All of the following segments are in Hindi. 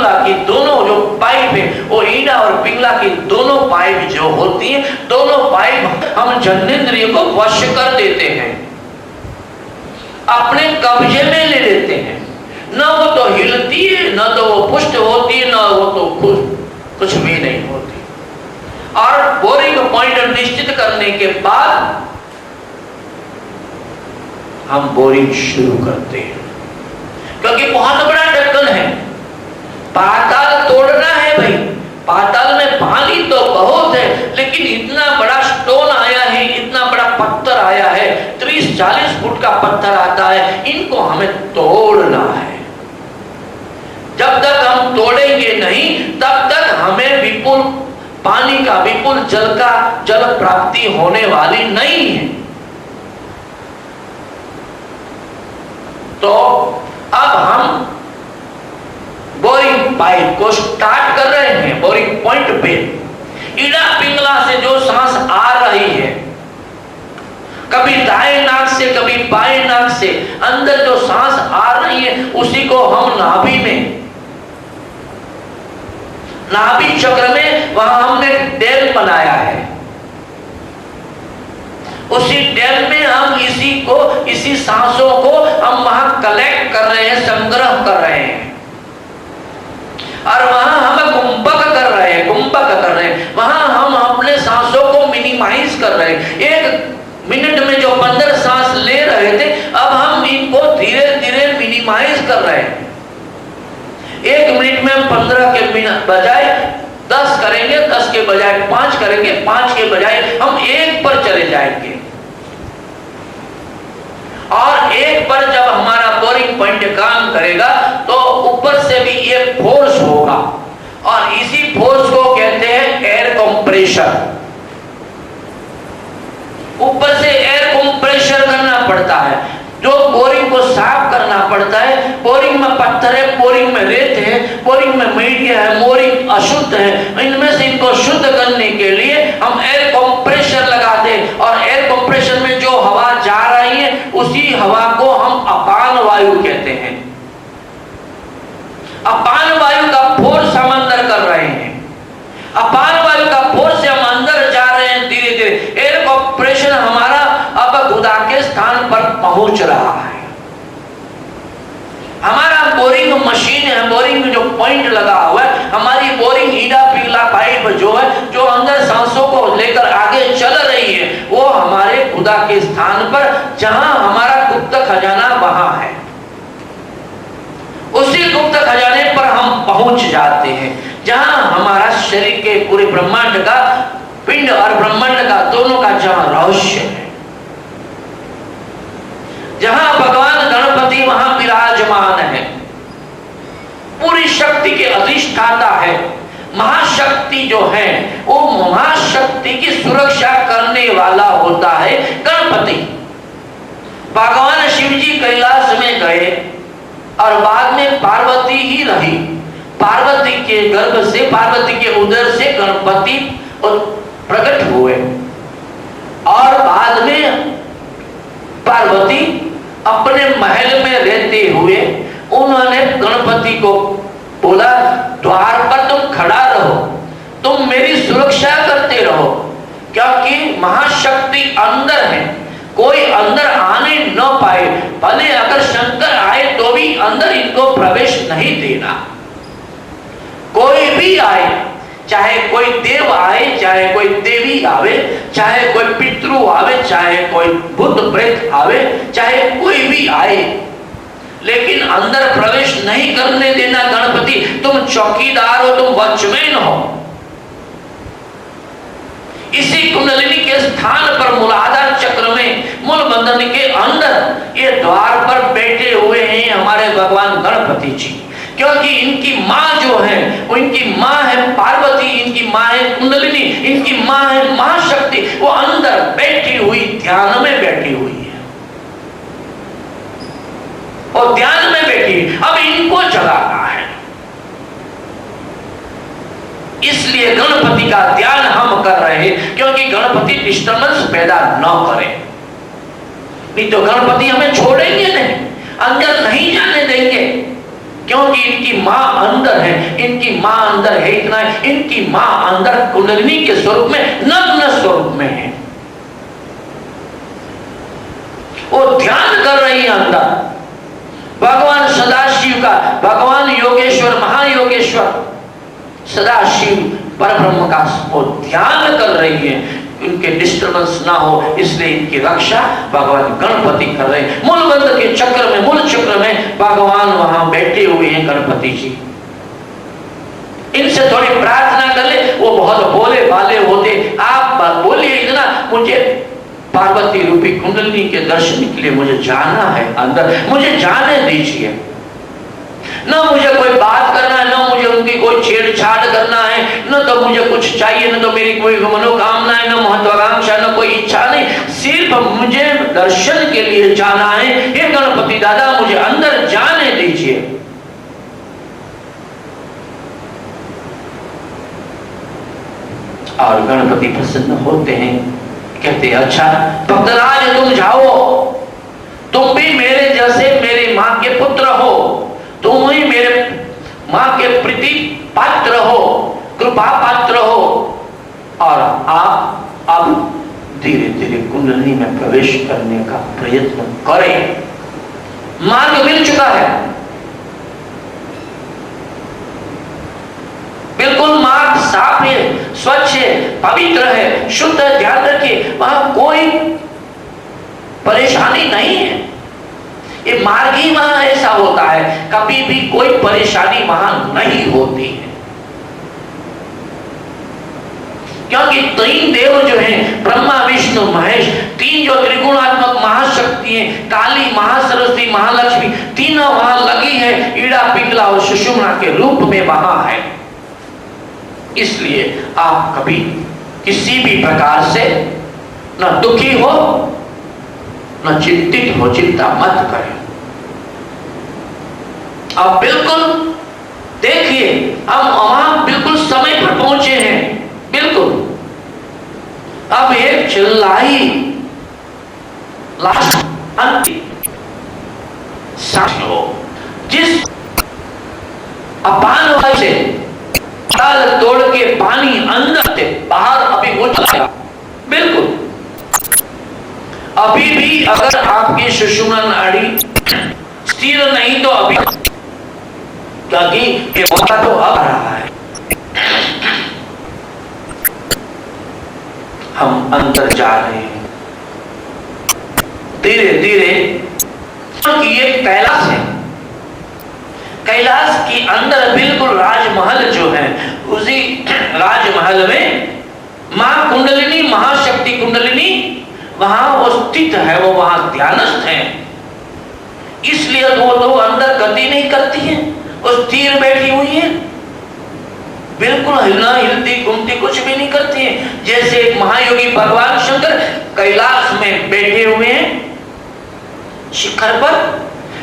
पिंगला की दोनों जो पाइप है, वो ईड़ा और पिंगला की दोनों पाइप जो होती है, दोनों पाइप हम जन्नेंद्रिय को वश कर देते हैं, अपने कब्जे में ले लेते हैं। न वो तो हिलती है, न तो वो पुष्ट होती है, न वो तो कुछ भी नहीं होती। और बोरिंग पॉइंट निश्चित करने के बाद हम बोरिंग शुरू करते हैं, क्योंकि बहुत बड़ा ढक्कन है, पाताल तोड़ना है भाई। पाताल में पानी तो बहुत है, लेकिन इतना बड़ा स्टोन आया है, इतना बड़ा पत्थर आया है, 30-40 फुट का पत्थर आता है, इनको हमें तोड़ना है। जब तक हम तोड़ेंगे नहीं, तब तक हमें विपुल पानी का, विपुल जल प्राप्ति होने वाली नहीं है। तो अब हम बोरिंग पाइप को स्टार्ट कर रहे हैं। बोरिंग पॉइंट पे ईड़ा पिंगला से जो सांस आ रही है, कभी दाएं नाक से कभी बाएं नाक से, अंदर जो सांस आ रही है उसी को हम नाभि में, नाभि चक्र में, वहां हमने डैम बनाया है। उसी डैम में हम इसी सांसों को हम वहां कलेक्ट कर रहे हैं, संग्रह कर रहे हैं, और वहां हम गुंबक कर रहे हैं, वहां हम अपने सांसों को मिनिमाइज कर रहे हैं। 1 मिनट में जो 15 सांस ले रहे थे, अब हम इनको धीरे धीरे मिनिमाइज कर रहे हैं। 1 मिनट में हम 15 के बजाय 10 करेंगे, 10 के बजाय 5 करेंगे, 5 के बजाय हम 1 पर चले जाएंगे। और 1 पर जब हमारा बोरिंग पॉइंट काम करेगा तो ऊपर से भी ये फोर्स होगा, और इसी फोर्स को कहते हैं एयर कंप्रेशर। ऊपर से एयर कंप्रेशर करना पड़ता है, जो बोरिंग को साफ करना पड़ता है। बोरिंग में पत्थर है, बोरिंग में रेत है, बोरिंग में मीडिया है, बोरिंग अशुद्ध है, इनमें से इनको शुद्ध करने के लिए हम एयर कंप्रेशर लगाते हैं। और एयर कंप्रेशर में जो हवा जा रही है, उसी हवा को हम अपान वायु कहते हैं। अपान वायु का फोर्स हम अंदर कर रहे हैं, अपान वायु का फोर्स से हम अंदर जा रहे हैं धीरे धीरे। एयर कंप्रेशर हमारा अब गुदा के स्थान पर पहुंच रहा है। हमारा बोरिंग मशीन है, बोरिंग में जो पॉइंट लगा हुआ है, हमारी बोरिंग ईड़ा पिघला पाइप जो है, जो अंदर सांसों को लेकर आगे चल रही है, वो हमारे गुदा के स्थान पर, जहां हमारा गुप्त खजाना वहां है, उसी गुप्त खजाने पर हम पहुंच जाते हैं, जहां हमारा शरीर के पूरे ब्रह्मांड का, पिंड और ब्रह्मांड का दोनों का जहां रहस्य है, जहां भगवान गणपति वहां विराजमान है, पूरी शक्ति के अधिष्ठाता है। महाशक्ति जो है, वो महाशक्ति की सुरक्षा करने वाला होता है गणपति। भगवान शिव जी कैलाश में गए और बाद में पार्वती ही रही। पार्वती के गर्भ से, पार्वती के उदर से गणपति प्रकट हुए, और बाद में पार्वती अपने महल में रहते हुए उन्होंने गणपति को बोला, द्वार पर तुम खड़ा रहो, तुम मेरी सुरक्षा करते रहो, क्योंकि महाशक्ति अंदर है, कोई अंदर आने न पाए। भले अगर शंकर आए तो भी अंदर इनको प्रवेश नहीं देना। कोई भी आए, चाहे कोई देव आए, चाहे कोई देवी आवे, चाहे कोई पितृ आवे, चाहे कोई भूत प्रेत आवे, चाहे कोई भी आए, लेकिन अंदर प्रवेश नहीं करने देना गणपति। तुम चौकीदार हो, तुम वॉचमैन हो। इसी कुंडलिनी के स्थान पर मूलाधार चक्र में, मूल बंधन के अंदर ये द्वार पर बैठे हुए हैं हमारे भगवान गणपति जी। क्योंकि इनकी माँ जो है, वो इनकी माँ है पार्वती, इनकी माँ है कुंडलिनी, इनकी माँ है महाशक्ति। वो अंदर बैठी हुई, ध्यान में बैठी हुई है, और ध्यान में बैठी। अब इनको जगाना है, इसलिए गणपति का ध्यान हम कर रहे हैं, क्योंकि गणपति डिस्टर्बेंस पैदा न करे। नहीं तो गणपति हमें छोड़ेंगे नहीं, अंदर नहीं जाने देंगे। क्योंकि इनकी मां अंदर है, इनकी मां अंदर है, इतना है, इनकी मां अंदर कुंडलिनी के स्वरूप में, नग्न स्वरूप में है। वो ध्यान कर रही है अंदर भगवान सदाशिव का, भगवान योगेश्वर महायोगेश्वर सदाशिव परब्रह्म का वो ध्यान कर रही है। उनके डिस्टर्बेंस ना हो इसलिए इनकी रक्षा भगवान गणपति कर रहे हैं। मूलबंध के चक्र में, मूल चक्र में भगवान वहां बैठे हुए हैं गणपति जी। इनसे थोड़ी प्रार्थना कर ले, वो बहुत भोले भाले होते। आप बोलिए इतना, मुझे पार्वती रूपी कुंडलिनी के दर्शन के लिए मुझे जाना है अंदर, मुझे जाने दीजिए। न मुझे कोई बात करना है, न मुझे उनकी कोई छेड़छाड़ करना है, न तो मुझे कुछ चाहिए, न तो मेरी कोई मनोकामना है, न महत्वाकांक्षा, न कोई इच्छा नहीं, सिर्फ मुझे दर्शन के लिए जाना है। हे गणपति दादा मुझे अंदर जाने दीजिए। और गणपति प्रसन्न होते हैं, कहते हैं अच्छा भक्तराज तुम जाओ, तुम भी मेरे जैसे मेरी मां के पुत्र हो, तुम ही मेरे मां के प्रति पात्र हो, कृपा पात्र हो, और आप अब धीरे धीरे कुंडलिनी में प्रवेश करने का प्रयत्न करें। मार्ग मिल चुका है, बिल्कुल मार्ग साफ है, स्वच्छ है, पवित्र है, शुद्ध है। ध्यान रखिए वहां कोई परेशानी नहीं है। ये मार्ग ही वहां ऐसा होता है, कभी भी कोई परेशानी वहां नहीं होती है। क्योंकि तीन देव जो हैं, ब्रह्मा विष्णु महेश, तीन जो त्रिगुणात्मक महाशक्ति हैं, काली महासरस्वती महालक्ष्मी, तीनों वहां लगी है, ईड़ा पिंगला और सुषुम्ना के रूप में वहां है। इसलिए आप कभी किसी भी प्रकार से न दुखी हो न चिंतित हो, चिंता मत करें। अब बिल्कुल देखिए हम वहां बिल्कुल समय पर पहुंचे हैं, बिल्कुल। अब एक चिल्लाई लास्ट अंतिम सांस हो, जिस अपान वायु से ताल तोड़ के पानी अंदर से बाहर अभी हो जाएगा, बिल्कुल। अभी भी अगर आपकी सुषुम्ना नाड़ी स्थिर नहीं तो अभी, क्योंकि ये मौका तो अब आ रहा है। हम अंदर जा रहे हैं धीरे धीरे, क्योंकि ये कैलाश है। कैलाश के अंदर बिल्कुल राजमहल जो है, उसी राजमहल में मां कुंडलिनी, महाशक्ति कुंडलिनी वहां वो स्थित है, वो वहां ध्यानस्थ है। इसलिए वो तो अंदर गति नहीं करती है, वो स्थिर बैठी हुई है, बिल्कुल हिलना हिलती घूमती कुछ भी नहीं करती है। जैसे एक महायोगी भगवान शंकर कैलाश में बैठे हुए हैं शिखर पर,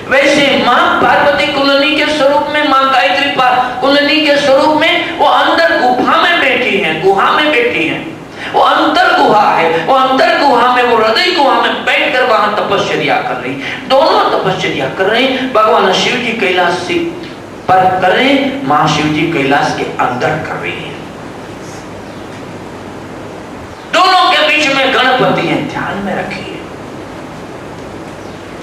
वैसे मां पार्वती कुंडलिनी के स्वरूप में, मां गायत्री कुंडलिनी के स्वरूप में वो अंदर गुफा में बैठी हैं, गुहा में बैठी हैं। वो अंतर गुहा है, वो अंतर गुहा में, वो हृदय गुहा में बैठकर वहां तपस्या कर रही, दोनों तपस्या कर रहे हैं। भगवान शिव जी कैलाश से पर कर रहे हैं, मां शिव जी कैलाश के अंदर कर रही है। दोनों के बीच में गणपति है, ध्यान में रखिए।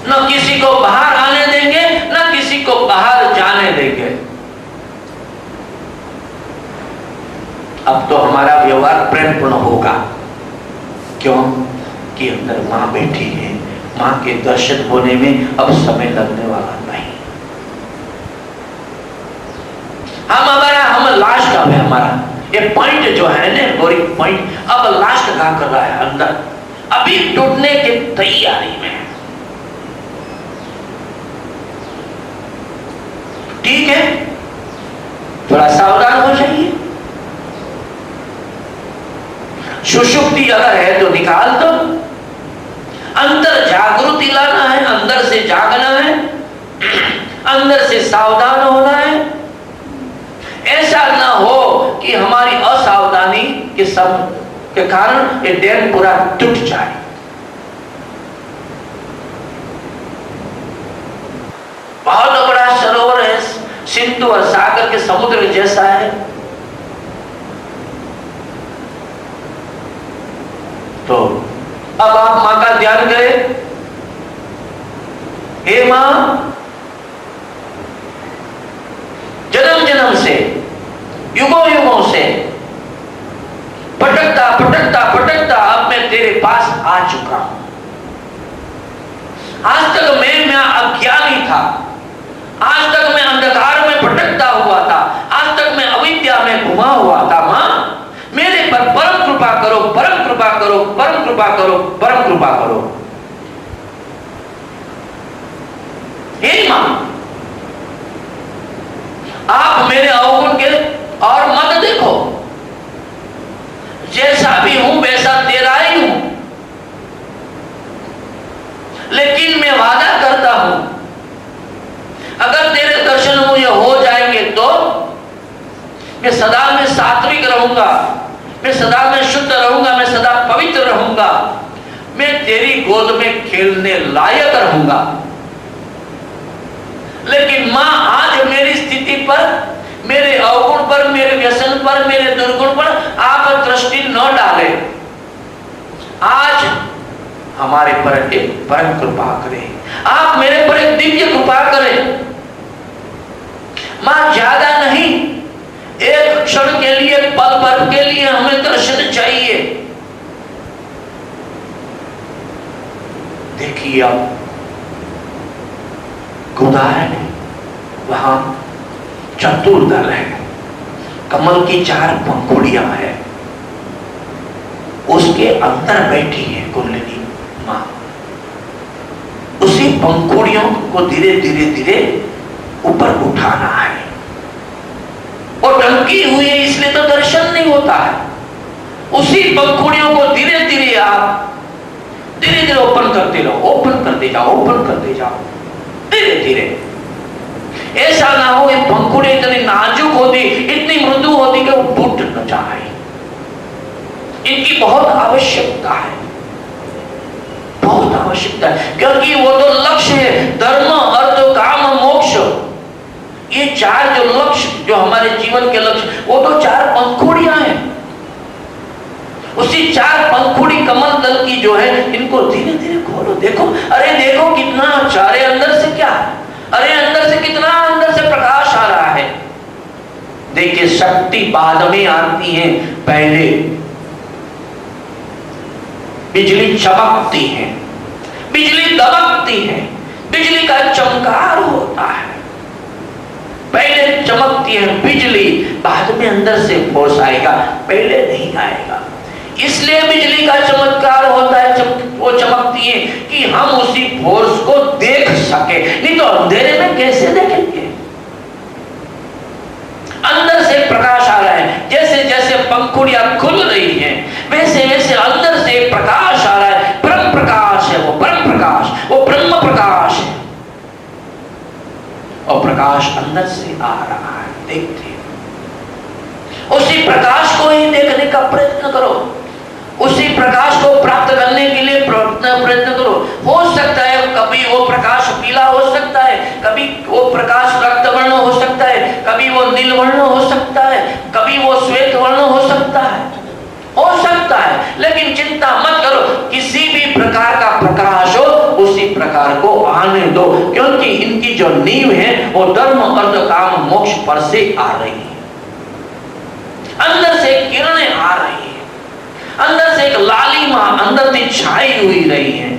न किसी को बाहर आने देंगे, न किसी को बाहर जाने देंगे। अब तो हमारा व्यवहार प्रेमपूर्ण होगा, क्यों कि अंदर मां बैठी है, मां के दर्शन होने में अब समय लगने वाला नहीं। हम लास्ट अब है हमारा ये पॉइंट जो है ना, गोरी पॉइंट अब लास्ट का कर रहा है अंदर, अभी टूटने की तैयारी में। ठीक है, थोड़ा सावधान हो जाइए। सुषुप्ति अगर है तो निकाल दो, अंदर जागृति लाना है, अंदर से जागना है, अंदर से सावधान होना है। ऐसा ना हो कि हमारी असावधानी के सब के कारण ये डैम पूरा टूट जाए। बहुत बड़ा सरोवर है, सिंधु और सागर के समुद्र जैसा है। तो अब आप मां का ध्यान करें। हे मां, जन्म जन्म से, युगों युगों से भटकता भटकता भटकता अब मैं तेरे पास आ चुका हूं। आज तक मैं अज्ञानी था, आज तक मैं अंधकार में भटकता हुआ था, आज तक मैं अविद्या में घुमा हुआ था। मां, मेरे पर परम कृपा करो, परम कृपा करो, परम कृपा करो, परम कृपा करो। हे मां, आप मेरे अवगुण के और मत देखो, जैसा भी हूं वैसा तेरा ही हूं, लेकिन मैं वादा करता हूं अगर तेरे दर्शन मुझे हो जाएंगे तो मैं सदा में सात्विक रहूंगा, मैं सदा में शुद्ध रहूंगा, मैं सदा पवित्र रहूंगा, मैं तेरी गोद में खेलने लायक रहूंगा। लेकिन मां, आज मेरी स्थिति पर, मेरे अवगुण पर, मेरे व्यसन पर, मेरे दुर्गुण पर आप दृष्टि न डाले। आज हमारे पर एक परम कृपा करें, आप मेरे पर एक दिव्य कृपा करें। मां, ज्यादा नहीं, एक क्षण के लिए, पल भर के लिए हमें दर्शन चाहिए। देखिए अब उदाहरण है, वहां चतुर्दल है, कमल की 4 पंखुड़ियां हैं, उसके अंदर बैठी है कुंडलिनी मां। उसी पंखुड़ियों को धीरे धीरे धीरे ऊपर उठाना है। और ढंकी हुई है इसलिए तो दर्शन नहीं होता है। उसी पंखुड़ियों को धीरे धीरे आप धीरे धीरे ओपन करते रहो, ओपन करते जाओ, ओपन करते जाओ, धीरे धीरे। ऐसा ना हो ये पंखुड़ी इतनी नाजुक होती, इतनी मृदु होती कि वो टूट न जाए। इनकी बहुत आवश्यकता है, बहुत आवश्यकता है, क्योंकि वो तो लक्ष्य है, धर्म, अर्थ, काम, मोक्ष। ये 4 जो लक्ष्य, जो हमारे जीवन के लक्ष्य, वो तो 4 पंखुड़ियां हैं। उसी 4 पंखुड़ी कमल दल की जो है, इनको धीरे धीरे खोलो। देखो, अरे देखो कितना अच्छा, अरे अंदर से क्या, अरे अंदर से कितना, अंदर से प्रकाश आ रहा है। देखिए, शक्ति बाद में आती है, पहले बिजली चमकती है, बिजली दमकती है, बिजली का चमकार होता है। पहले चमकती है बिजली, बाद में अंदर से फोर्स आएगा, पहले नहीं आएगा। इसलिए बिजली का चमत्कार होता है, वो चमकती है कि हम उसी फोर्स को देख सके, नहीं तो अंधेरे में कैसे देखेंगे। अंदर से प्रकाश आ रहा है, जैसे जैसे पंखुड़ियां खुल रही हैं, वैसे वैसे अंदर से प्रकाश आ रहा है। परम प्रकाश है वो, परम प्रकाश, वो ब्रह्म प्रकाश है, और प्रकाश अंदर से आ रहा है। देखते उसी प्रकाश को ही देखने का प्रयत्न करो, उसी प्रकाश को प्राप्त करने के लिए प्रयत्न करो। हो सकता है कभी वो प्रकाश पीला हो सकता है, कभी वो प्रकाश रक्त वर्ण हो सकता है, कभी वो नील वर्ण हो सकता है, कभी वो श्वेत वर्ण हो सकता है, लेकिन चिंता मत करो, किसी भी प्रकार का प्रकाश हो उसी प्रकार को आने दो, क्योंकि इनकी जो नींव है वो धर्म, अर्थ, काम, मोक्ष पर से आ रही है। अंदर से किरणें आ रही है, अंदर से एक लालिमा अंदर से छाई हुई रही है।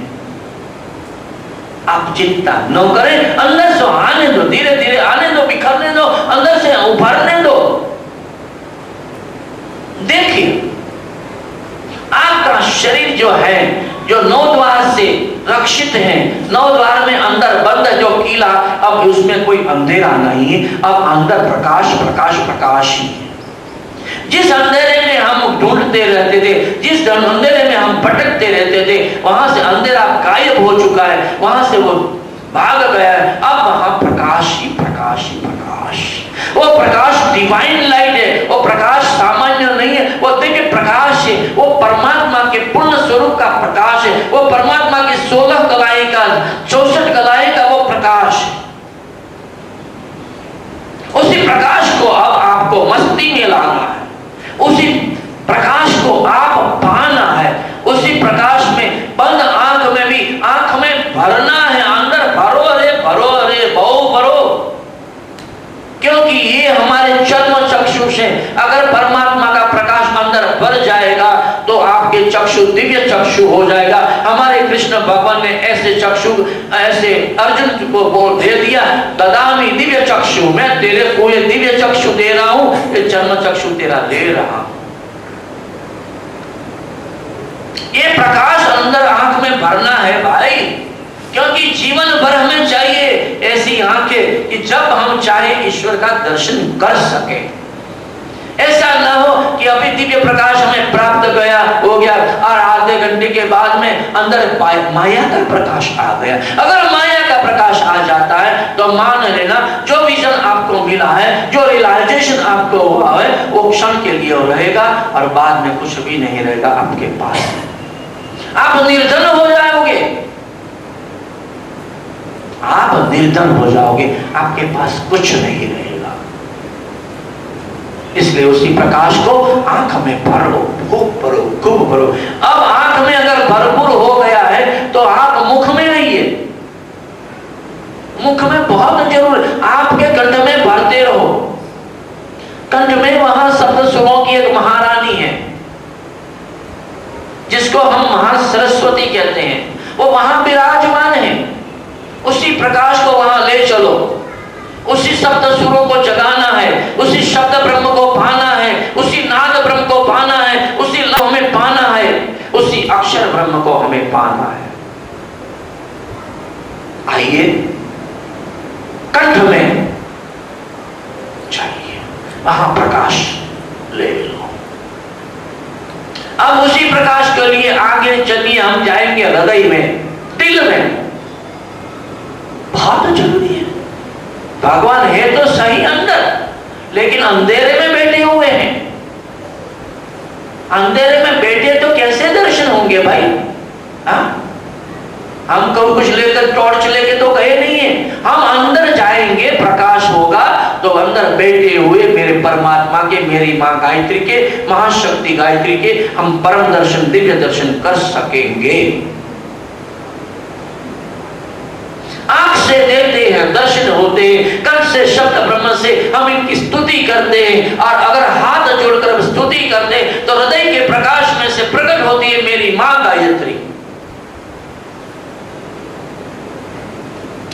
आप चिंता न करें, अंदर से आने दो, धीरे धीरे आने दो, बिखरने दो, अंदर से उभरने दो। देखिए, आपका शरीर जो है, जो 9 द्वार से रक्षित है, 9 द्वार में अंदर बंद जो किला, अब उसमें कोई अंधेरा नहीं है, अब अंदर प्रकाश प्रकाश प्रकाश ही है। जिस अंधेरे में हम ढूंढते रहते थे, जिस अंधेरे में हम भटकते रहते थे, वहां से अंधेरा गायब हो चुका है, वहां से वो भाग गया है। अब वहां प्रकाश ही प्रकाश ही प्रकाश। वो प्रकाश डिवाइन लाइट है, वो प्रकाश सामान्य नहीं है, वो दिव्य प्रकाश है, वो परमात्मा के पूर्ण स्वरूप का प्रकाश है, वो परमात्मा की 16 कलाएं का, 64 कलाएं का वो प्रकाश है। शक्ति में लाना है, उसी प्रकाश को आप पाना है, उसी प्रकाश में बंद आंख में भी आंख में भरना है, अंदर भरो रे बहु भरो, क्योंकि ये हमारे चर्म चक्षु से अगर परमात्मा का प्रकाश अंदर भर जाएगा तो आपके चक्षु दिव्य चक्षु हो जाएगा। हमारे कृष्ण भगवान ने ऐसे चक्षु, ऐसे अर्जुन को बोल दे दिया, ददामी दिव्य चक्षु, मैं तेरे को ये दिव्य चक्षु दे रहा हूं, ये चर्म चक्षु तेरा ले रहा हूं। ये प्रकाश अंदर आंख में भरना है भाई, क्योंकि जीवन भर हमें चाहिए ऐसी आंखें कि जब हम चाहे ईश्वर का दर्शन कर सके। ऐसा ना हो कि अभी दिव्य प्रकाश हमें प्राप्त गया हो गया और आधे घंटे के बाद में अंदर माया का प्रकाश आ गया। अगर माया का प्रकाश आ जाता है तो मान लेना जो विजन आपको मिला है, जो रियलाइजेशन आपको हुआ है, वो क्षण के लिए रहेगा और बाद में कुछ भी नहीं रहेगा आपके पास। आप निर्धन हो जाओगे, आप निर्धन हो जाओगे, आपके पास कुछ नहीं रहेगा। इसलिए उसी प्रकाश को आंख में भरो, खूब भरो, खूब भरो। अब आंख में अगर भरपूर हो गया है तो आप मुख में नहीं है, मुख में बहुत जरूर, आपके कंठ में भरते रहो। कंठ में वहां सप्त सुरों की एक महारानी है जिसको हम महासरस्वती कहते हैं, वो वहां विराजमान है। उसी प्रकाश को वहां ले चलो, उसी सप्त सुरों को जगाना है, उसी शब्द ब्रह्म को पाना है, उसी नाद ब्रह्म को पाना है, उसी लव हमें पाना है, उसी अक्षर ब्रह्म को हमें पाना है। आइए कंठ में चाहिए, वहां प्रकाश ले लो। अब उसी प्रकाश के लिए आगे चलिए, हम जाएंगे हृदय में, दिल में। बहुत जरूरी है, भगवान है तो सही अंदर, लेकिन अंधेरे में बैठे हुए हैं। अंधेरे में बैठे तो कैसे दर्शन होंगे भाई? हाँ, हम कभी कुछ लेकर टॉर्च लेके तो गए नहीं है। हम अंदर जाएंगे, प्रकाश होगा तो अंदर बैठे हुए मेरे परमात्मा के, मेरी मां गायत्री के, महाशक्ति गायत्री के हम परम दर्शन, दिव्य दर्शन कर सकेंगे। आंख से देखते हैं, दर्शन होते हैं, कंठ से शब्द ब्रह्म से हम इनकी स्तुति करते हैं, और अगर हाथ जोड़कर स्तुति करते हैं तो हृदय के प्रकाश में से प्रकट होती है मेरी मां गायत्री।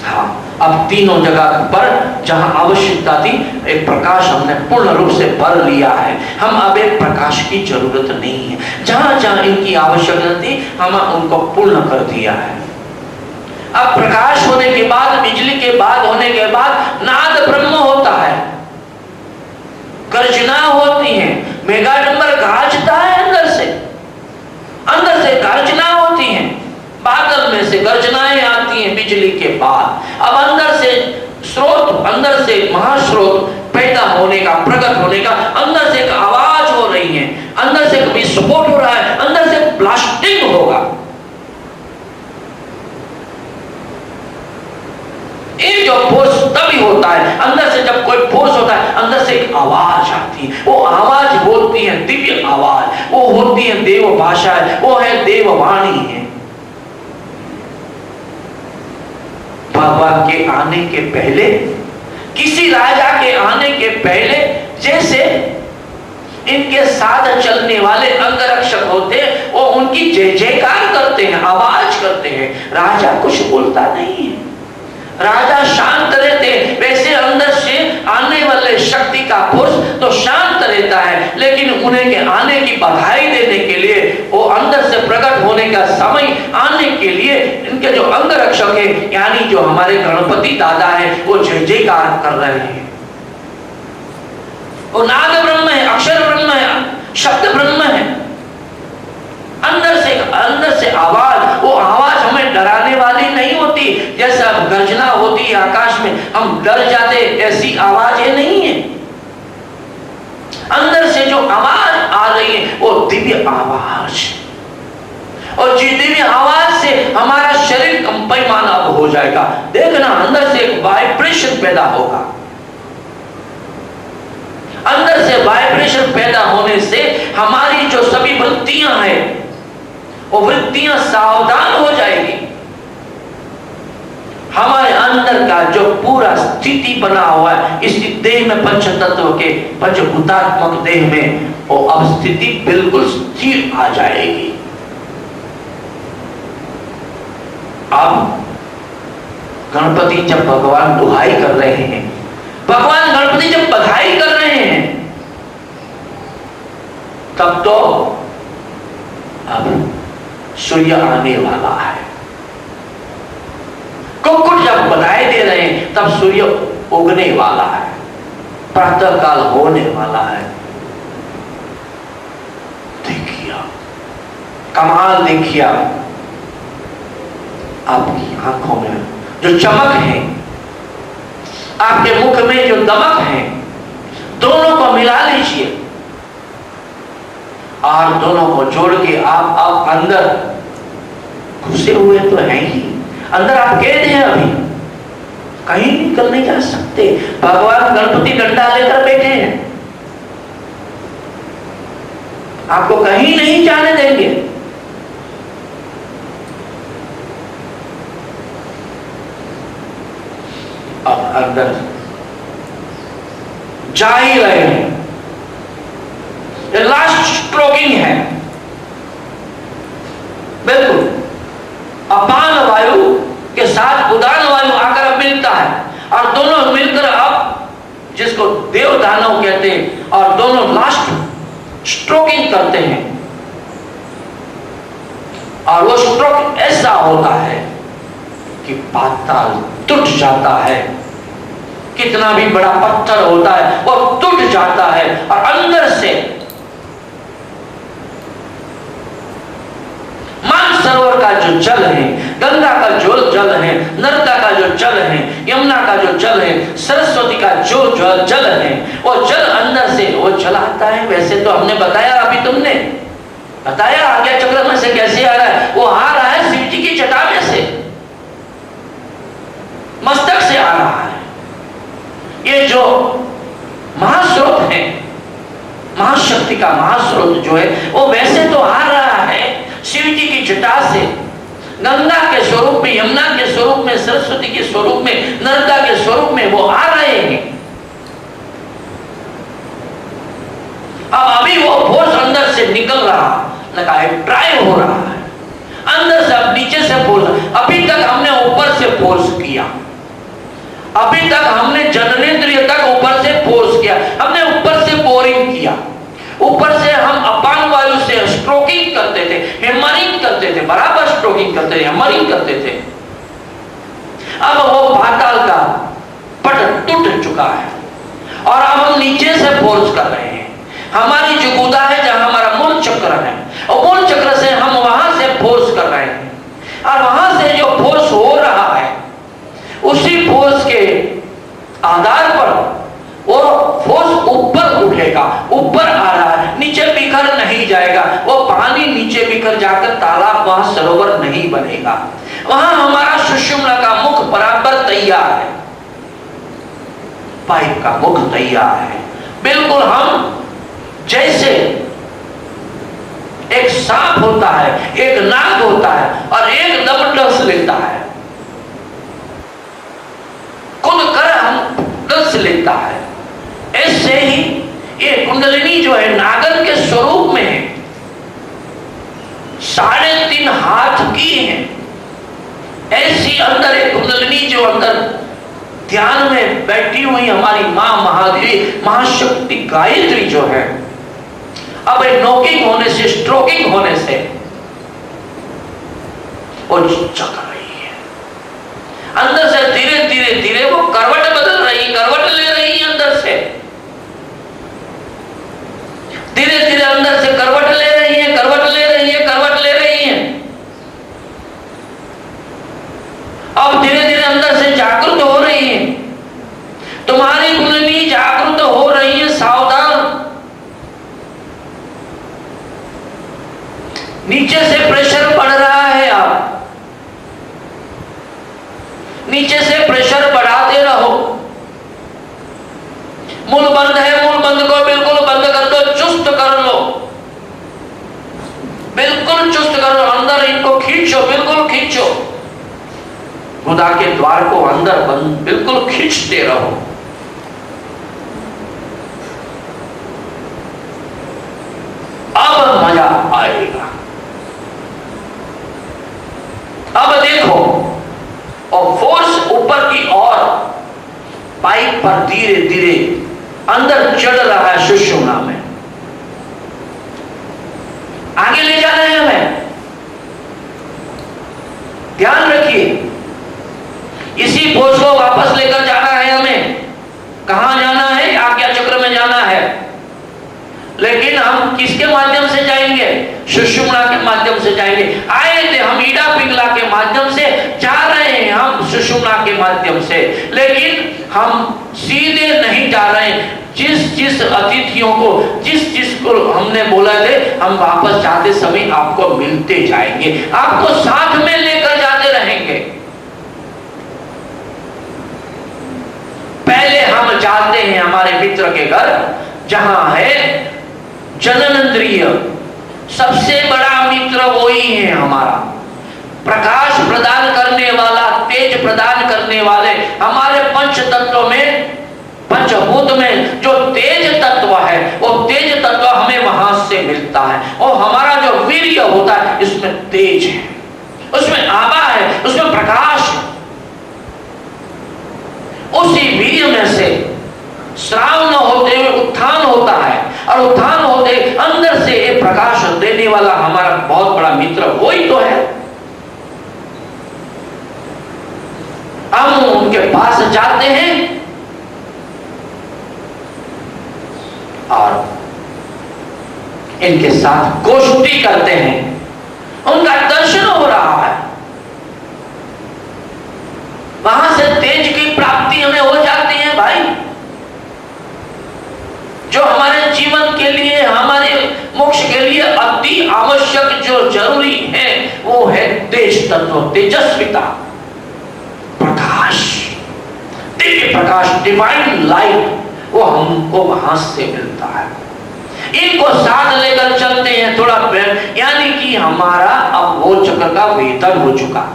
हाँ, अब तीनों जगह पर जहां आवश्यकता थी एक प्रकाश हमने पूर्ण रूप से भर लिया है। हम अब एक प्रकाश की जरूरत नहीं है। जहां जहां इनकी आवश्यकता थी हम उनको पूर्ण कर दिया है। अब प्रकाश होने के बाद, बिजली के बाद होने के बाद नाद ब्रह्म होता है, गर्जना होती है, मेगाडंबर गाजता है अंदर से गर्जना होती है, बादल में से गर्जनाएं आती हैं बिजली के बाद। अब अंदर से स्रोत, अंदर से महास्रोत पैदा होने का, प्रकट होने का, अंदर से एक आवाज हो रही है, अंदर से विस्फोट हो रहा है, अंदर से ब्लास्टिंग होगा। एक जो फोर्स तभी होता है, अंदर से जब कोई फोर्स होता है अंदर से एक आवाज आती है, वो आवाज होती है दिव्य आवाज, वो होती है देव भाषा, वो है देववाणी है। भगवान के आने के पहले, किसी राजा के आने के पहले, जैसे इनके साथ चलने वाले अंगरक्षक होते हैं, वो उनकी जय जयकार करते हैं, आवाज करते हैं। राजा कुछ बोलता नहीं है, राजा शांत रहते हैं। वैसे अंदर से आने वाले शक्ति का पुरुष तो शांत रहता है, लेकिन उन्हें के आने की बधाई देने के लिए, वो अंदर से प्रकट होने का समय आने के लिए इनके जो अंगरक्षक है, यानी जो हमारे गणपति दादा है, वो जय जयकार कर रहे हैं। वो नाद ब्रह्म है, अक्षर ब्रह्म है, शब्द ब्रह्म है। अंदर से आवाज, वो आवाज हमें डराने वाली नहीं होती। जैसा गर्जना होती है आकाश में, हम डर जाते, ऐसी आवाजें नहीं है। अंदर से जो आवाज आ रही है वो दिव्य आवाज, और जी दिव्य आवाज से हमारा शरीर कंपमान अब हो जाएगा। देखना, अंदर से एक वाइब्रेशन पैदा होगा, अंदर अंदर से वाइब्रेशन पैदा होने से हमारी जो सभी वृत्तियां हैं वो वृत्तियां सावधान हो जाएगी। हमारे अंदर का जो पूरा स्थिति बना हुआ है इस देह में, पंच तत्व के पंचभूतात्मक देह में, वो अब स्थिति बिल्कुल स्थिर आ जाएगी। अब गणपति जब भगवान दुहाई कर रहे हैं, भगवान गणपति जब बधाई कर रहे हैं, तब तो अब सूर्य आने वाला है। कुक्कुट जब बधाई दे रहे हैं तब सूर्य उगने वाला है, प्रातः काल होने वाला है। देखिए कमाल, देखिए आपकी आंखों में जो चमक है, आपके मुख में जो दमक है, दोनों को मिला लीजिए और दोनों को जोड़ के आप अंदर घुसे हुए तो हैं ही, अंदर आप कैद हैं, अभी कहीं निकल नहीं जा सकते। भगवान गणपति डंडा लेकर बैठे हैं, आपको कहीं नहीं जाने देंगे। अब अंदर जा ही रहे हैं, लास्ट स्ट्रोकिंग है बिल्कुल। अपान वायु के साथ उदान वायु आकर मिलता है और दोनों मिलकर अब जिसको देव दानव कहते हैं और दोनों लास्ट स्ट्रोकिंग करते हैं और वो स्ट्रोक ऐसा होता है कि पाताल टूट जाता है। कितना भी बड़ा पत्थर होता है वो टूट जाता है और अंदर से मानसरोवर का जो जल है, गंगा का जो जल है, नर्मदा का जो जल है, यमुना का जो जल है, सरस्वती का जो जल है, वो जल अंदर से वो जल आता है। वैसे तो हमने बताया, अभी तुमने बताया आज्ञा चक्र में से कैसे आ रहा है, वो आ रहा है शिव जी की जटा में से, मस्तक से आ रहा है। ये जो महास्रोत है, महाशक्ति का महास्रोत जो है वो वैसे तो आ रहा है शिव जी की जटा से, गंगा के स्वरूप में, यमुना के स्वरूप में, सरस्वती के स्वरूप में, नर्मदा के स्वरूप में वो आ रहे हैं। अब अभी वो फोर्स अंदर से निकल रहा लगा है, ड्राइव हो रहा है अंदर से, अब नीचे से फोर्स। अभी तक हमने ऊपर से फोर्स किया, अभी तक हमने जननेंद्रिय तक ऊपर से फोर्स किया, हमने ऊपर से बोरिंग किया, ऊपर से हम अपान वायु से स्ट्रोकिंग करते थे, हेमरिंग करते थे, बराबर स्ट्रोकिंग करते थे, हेमरिंग करते थे। अब वो पाताल का पट टूट चुका है और अब हम नीचे से फोर्स कर रहे हैं। हमारी जो गुदा है, जहां हमारा मूल चक्र है, और मूल चक्र से हम वहां से फोर्स कर रहे हैं और वहां से जो फोर्स हो रहा है उसी फोर्स के आधार पर वो फोर्स ऊपर उठेगा, ऊपर आ रहा है, नीचे बिखर नहीं जाएगा। वो पानी नीचे बिखर जाकर तालाब, वहां सरोवर नहीं बनेगा। वहां हमारा सुषुम्ना का मुख बराबर तैयार है, पाइप का मुख तैयार है, बिल्कुल हम जैसे एक सांप होता है, एक नाग होता है और एक दम डस लेता है, खुद कर हम डस लेता है, ऐसे ही ये कुंडलिनी जो है नागर के स्वरूप में है, 3.5 हाथ की है। ऐसी अंदर एक कुंडलिनी जो अंदर ध्यान में बैठी हुई हमारी मां महादेवी, महाशक्ति गायत्री जो है, अब एक नोकिंग होने से, स्ट्रोकिंग होने से वो चक रही है अंदर से, धीरे धीरे धीरे वो करवट बदल रही, करवट ले रही है अंदर से, धीरे धीरे अंदर से करवट ले रही है, करवट ले रही है, करवट ले रही है। अब धीरे धीरे अंदर से जागृत हो रही है, तुम्हारी कुंडली जागृत हो रही है। सावधान, नीचे से प्रेशर बढ़ रहा है, आप नीचे से प्रेशर बढ़ाते रहो। मूल बंद है, मूल बंद को बिल्कुल चुस्त कर लो, बिल्कुल चुस्त कर लो, अंदर इनको खींचो, बिल्कुल खींचो, खुदा के द्वार को अंदर बंद बिल्कुल खींचते रहो। अब मजा आएगा। अब देखो, और फोर्स ऊपर की ओर पाइप पर धीरे धीरे अंदर चढ़ रहा है सुषुम्ना में। आगे ले जाना है हमें, ध्यान रखिए, इसी फोर्स को वापस लेकर जाना है हमें। कहां जाना है? आज्ञा चक्र में जाना है। लेकिन हम किसके माध्यम से जाएंगे? सुषुम्ना के माध्यम से जाएंगे। आए थे हम ईडा पिंगला के माध्यम से, जा रहे हैं हम सुषुम्ना के माध्यम से, लेकिन हम सीधे नहीं जा रहे हैं। जिस अतिथियों को जिस को हमने बोला थे, हम वापस जाते समय आपको मिलते जाएंगे, आपको साथ में लेकर जाते रहेंगे। पहले हम जाते हैं हमारे मित्र के घर, जहां है जननेंद्रिय, सबसे बड़ा मित्र वही है हमारा, प्रकाश प्रदान करने वाला, तेज प्रदान करने वाले। हमारे पंच तत्व में, पंचभूत में जो तेज तत्व है, वो तेज तत्व हमें वहां से मिलता है। और हमारा जो वीर्य होता है, इसमें तेज है, उसमें आभा है, उसमें प्रकाश है। उसी वीर्य में से श्राव न होते हुए उत्थान होता है, और उत्थान होते अंदर से एक प्रकाश देने वाला हमारा बहुत बड़ा मित्र वही तो है। हम उनके पास जाते हैं और इनके साथ गोष्ठी करते हैं, उनका दर्शन हो रहा है, वहां से तेज की प्राप्ति हमें हो जाती है भाई। जो हमारे जीवन के लिए, हमारे मोक्ष के लिए अति आवश्यक जो जरूरी है, वो है तेज तत्व, तेजस्विता, प्रकाश, दिव्य प्रकाश, डिवाइन लाइट, वो हमको वहां से मिलता है। इनको साथ लेकर चलते हैं थोड़ा, यानी कि हमारा अब वो चक्र का वेतन हो चुका।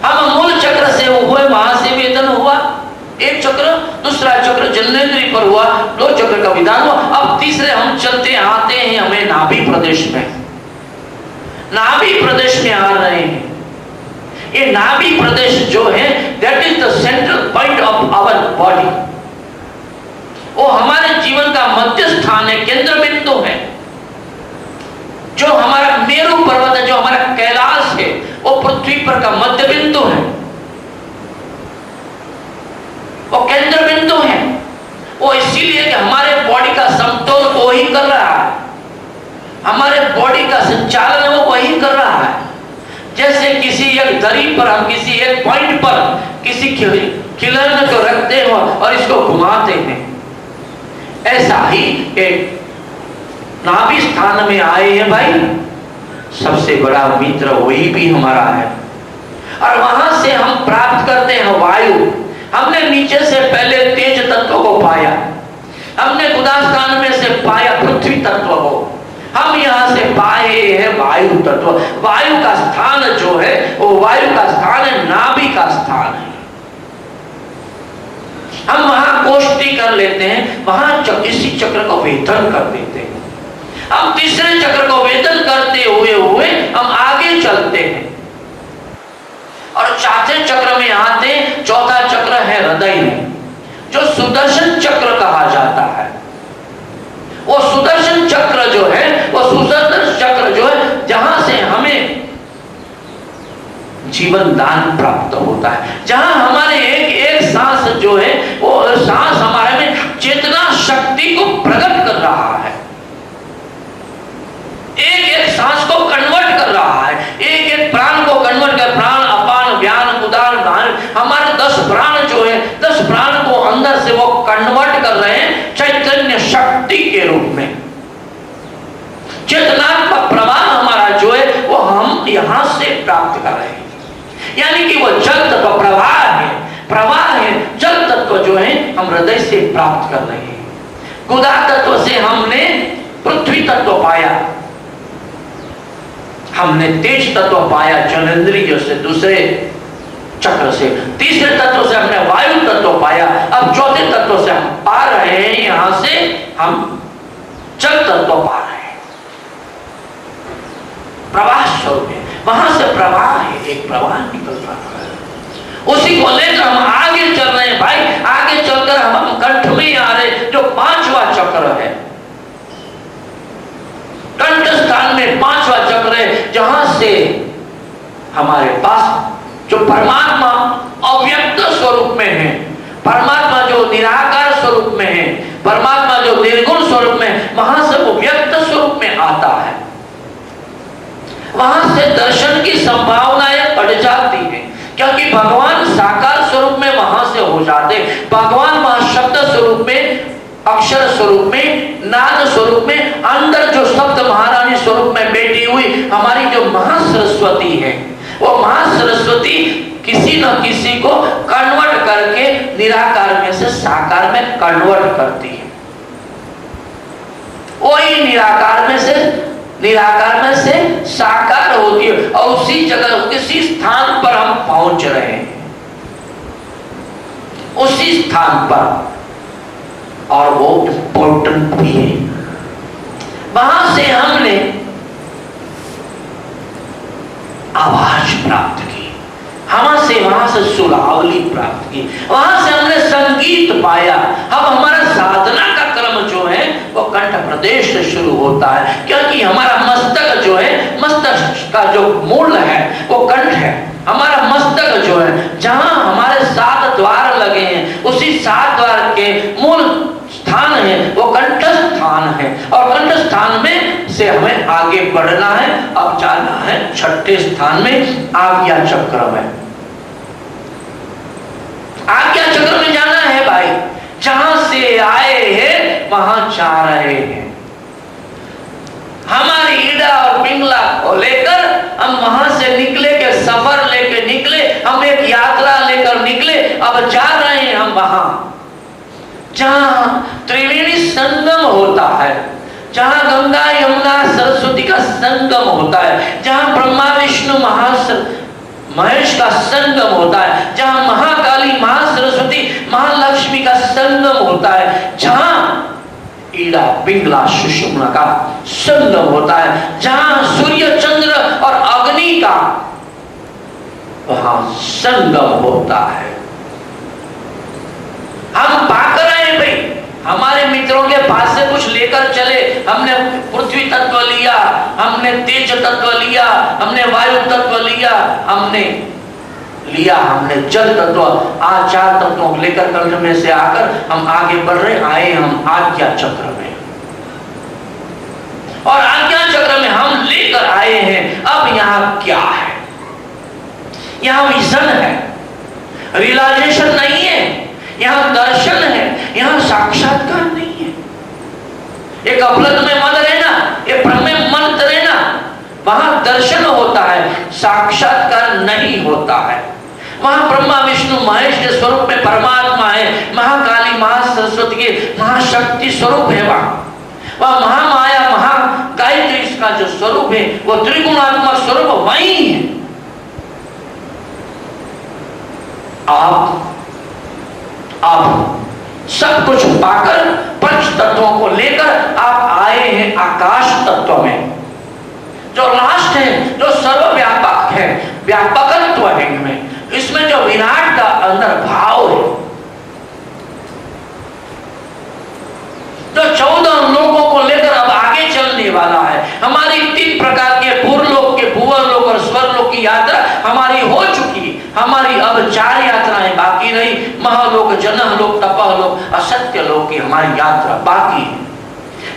हम मूल चक्र से हुए, वहां से वेतन हुआ एक चक्र, दूसरा चक्र जननेंद्रिय पर हुआ, 2 चक्र का विधान हुआ। अब तीसरे हम चलते आते हैं हमें नाभि प्रदेश में, नाभि प्रदेश में आ रहे हैं। ये नाभि प्रदेश जो है, that is the central point of our body. वो हमारे जीवन का मध्य स्थान है, केंद्र बिंदु है। जो हमारा मेरु पर्वत है, जो हमारा कैलाश है, वो पृथ्वी पर का मध्य बिंदु है, वो केंद्र बिंदु है। वो इसीलिए कि हमारे बॉडी का समतोल वो ही कर रहा है, हमारे बॉडी का संचालन वो वही कर रहा है। जैसे किसी एक दरी पर हम किसी एक पॉइंट पर किसी खिलौने को रखते हो और इसको घुमाते हैं, ऐसा ही एक नाभि स्थान में आए हैं भाई। सबसे बड़ा मित्र वही भी हमारा है, और वहां से हम प्राप्त करते हैं वायु। हमने नीचे से पहले तेज तत्व को पाया, हमने गुदास्थान में से पाया पृथ्वी तत्व को, हम यहां से पाए हैं वायु तत्व। वायु का स्थान जो है, वो वायु का स्थान है, नाभि का स्थान है। हम वहां गोष्ठी कर लेते हैं, वहां इसी चक्र को वेधन कर देते हैं। हम तीसरे चक्र को वेधन करते हुए हम आगे चलते हैं, और चौथे चक्र में आते, चौथा चक्र है हृदय में, जो सुदर्शन चक्र कहा जाता है। वो सुदर्शन चक्र जो है, वो सुदर्शन चक्र जो है, जहां से हमें जीवन दान प्राप्त होता है, जहां हमारे एक एक सांस जो है, वो सांस हमारे में चेतना शक्ति को प्रकट कर रहा है, एक एक सांस को कन्वर्ट कर रहा है, एक एक प्राण को कन्वर्ट कर, प्राण, अपान, व्यान, उदान, धान, हमारे 10 प्राण जो है, 10 प्राण को अंदर से वो कन्वर्ट कर रहे हैं चैतन्य शक्ति के रूप में। चेतना का प्रवाह हमारा जो है, वो हम यहां से प्राप्त कर रहे हैं, यानी कि वो जल तत्व प्रवाह है, जल तत्व जो है हम हृदय से प्राप्त कर रहे हैं। गुदा तत्व से हमने पृथ्वी तत्व पाया, हमने तेज तत्व पाया जननेंद्रिय से, दूसरे चक्र से, तीसरे तत्व से हमने वायु तत्व पाया, अब चौथे तत्व से हम पा रहे हैं, यहां से हम जल तत्व पा रहे हैं। प्रवाह स्वरूप है, वहां से प्रवाह है, एक प्रवाह निकल रहा है, उसी को लेकर हम आगे चल रहे हैं भाई। आगे चलकर हम कंठ में आ रहे, जो पांचवा चक्र है, कंठ स्थान में पांचवा चक्र है, जहां से हमारे पास जो परमात्मा अव्यक्त स्वरूप में है, परमात्मा जो निराकार स्वरूप में है, परमात्मा जो निर्गुण स्वरूप में, वहां से वो व्यक्त स्वरूप में आता है। वहां से दर्शन की संभावनाएं बढ़ जाती हैं, क्योंकि भगवान साकार स्वरूप में वहां से हो जाते। भगवान वहां शब्द स्वरूप में, अक्षर स्वरूप में, नाद स्वरूप में, अंदर जो शब्द महारानी स्वरूप में बैठी हुई हमारी जो महासरस्वती है, वो महासरस्वती किसी न किसी को कन्वर्ट करके निराकार में से साकार में कन्वर्ट करती है। वही निराकार में से साकार होती है, और उसी जगह किसी स्थान पर हम पहुंच रहे हैं, उसी स्थान पर, और वो इम्पोर्टेंट भी है। वहां से हमने आवाज प्राप्त की, वहां से सुरावली प्राप्त की, वहां से हमने संगीत पाया। अब हमारा साधना का क्रम जो है वो कंठ प्रदेश से शुरू होता है, क्योंकि हमारा मस्तक जो है, मस्तक का जो मूल है वो कंठ है। हमारा मस्तक जो है, जहां हमारे 7 द्वार लगे हैं, उसी 7 द्वार के मूल स्थान है वो कंठ स्थान है, और कंठ स्थान में से हमें आगे बढ़ना है। अब जाना है 6ठे स्थान में, आज्ञा चक्र में। आज्ञा चक्र में जाना है भाई, जहां से आए हैं वहां जा रहे हैं। हमारी ईड़ा और पिंगला को लेकर हम वहां से निकले के सफर लेके निकले, हम एक यात्रा लेकर निकले, अब जा रहे हैं हम वहां जहां त्रिवेणी संगम होता है, जहां गंगा यमुना सरस्वती का संगम होता है, जहां ब्रह्मा विष्णु महेश का संगम होता है, जहां महाकाली महासरस्वती महालक्ष्मी का संगम होता है, जहां ईड़ा पिंगला सुषुम्ना का संगम होता है, जहां सूर्य चंद्र और अग्नि का वहां संगम होता है। हम पाकर आए भाई, हमारे मित्रों के पास से कुछ लेकर चले, हमने पृथ्वी तत्व लिया, हमने तेज तत्व लिया, हमने वायु तत्व लिया, हमने जल तत्व, आज 4 तत्वों को लेकर कंठ में से आकर हम आगे बढ़ रहे, आए हम आज्ञा चक्र में, और आज्ञा चक्र में हम लेकर आए हैं। अब यहाँ क्या है? यहाँ विजन है, रियलाइजेशन नहीं है, यहाँ दर्शन है, यहाँ साक्षात्कार नहीं है। एक अपलत में मन रहना, एक ब्रह्म में मन रहना, वहां दर्शन होता है, साक्षात्कार नहीं होता है। वहां ब्रह्मा विष्णु महेश के स्वरूप में परमात्मा है, महाकाली महासरस्वती के महाशक्ति स्वरूप है, वह महामाया महागायत्री इसका जो स्वरूप है वो त्रिगुणात्मक स्वरूप वही है। आप सब कुछ पाकर पंच तत्वों को लेकर आप आए हैं आकाश तत्व में, जो लास्ट है, जो सर्वव्यापक है, व्यापकत्व है इसमें जो विराट का अंदर भाव है, जो 14 लोगों को लेकर अब आगे चलने वाला है। हमारी 3 प्रकार के पूर्वलोक के भूवर्लोक और स्वर्गलोक की यात्रा हमारी हो चुकी, हमारी अब 4 यात्राएं बाकी रही, महालोक, जनलोक, तपलोक, असत्य लोक की हमारी यात्रा बाकी है।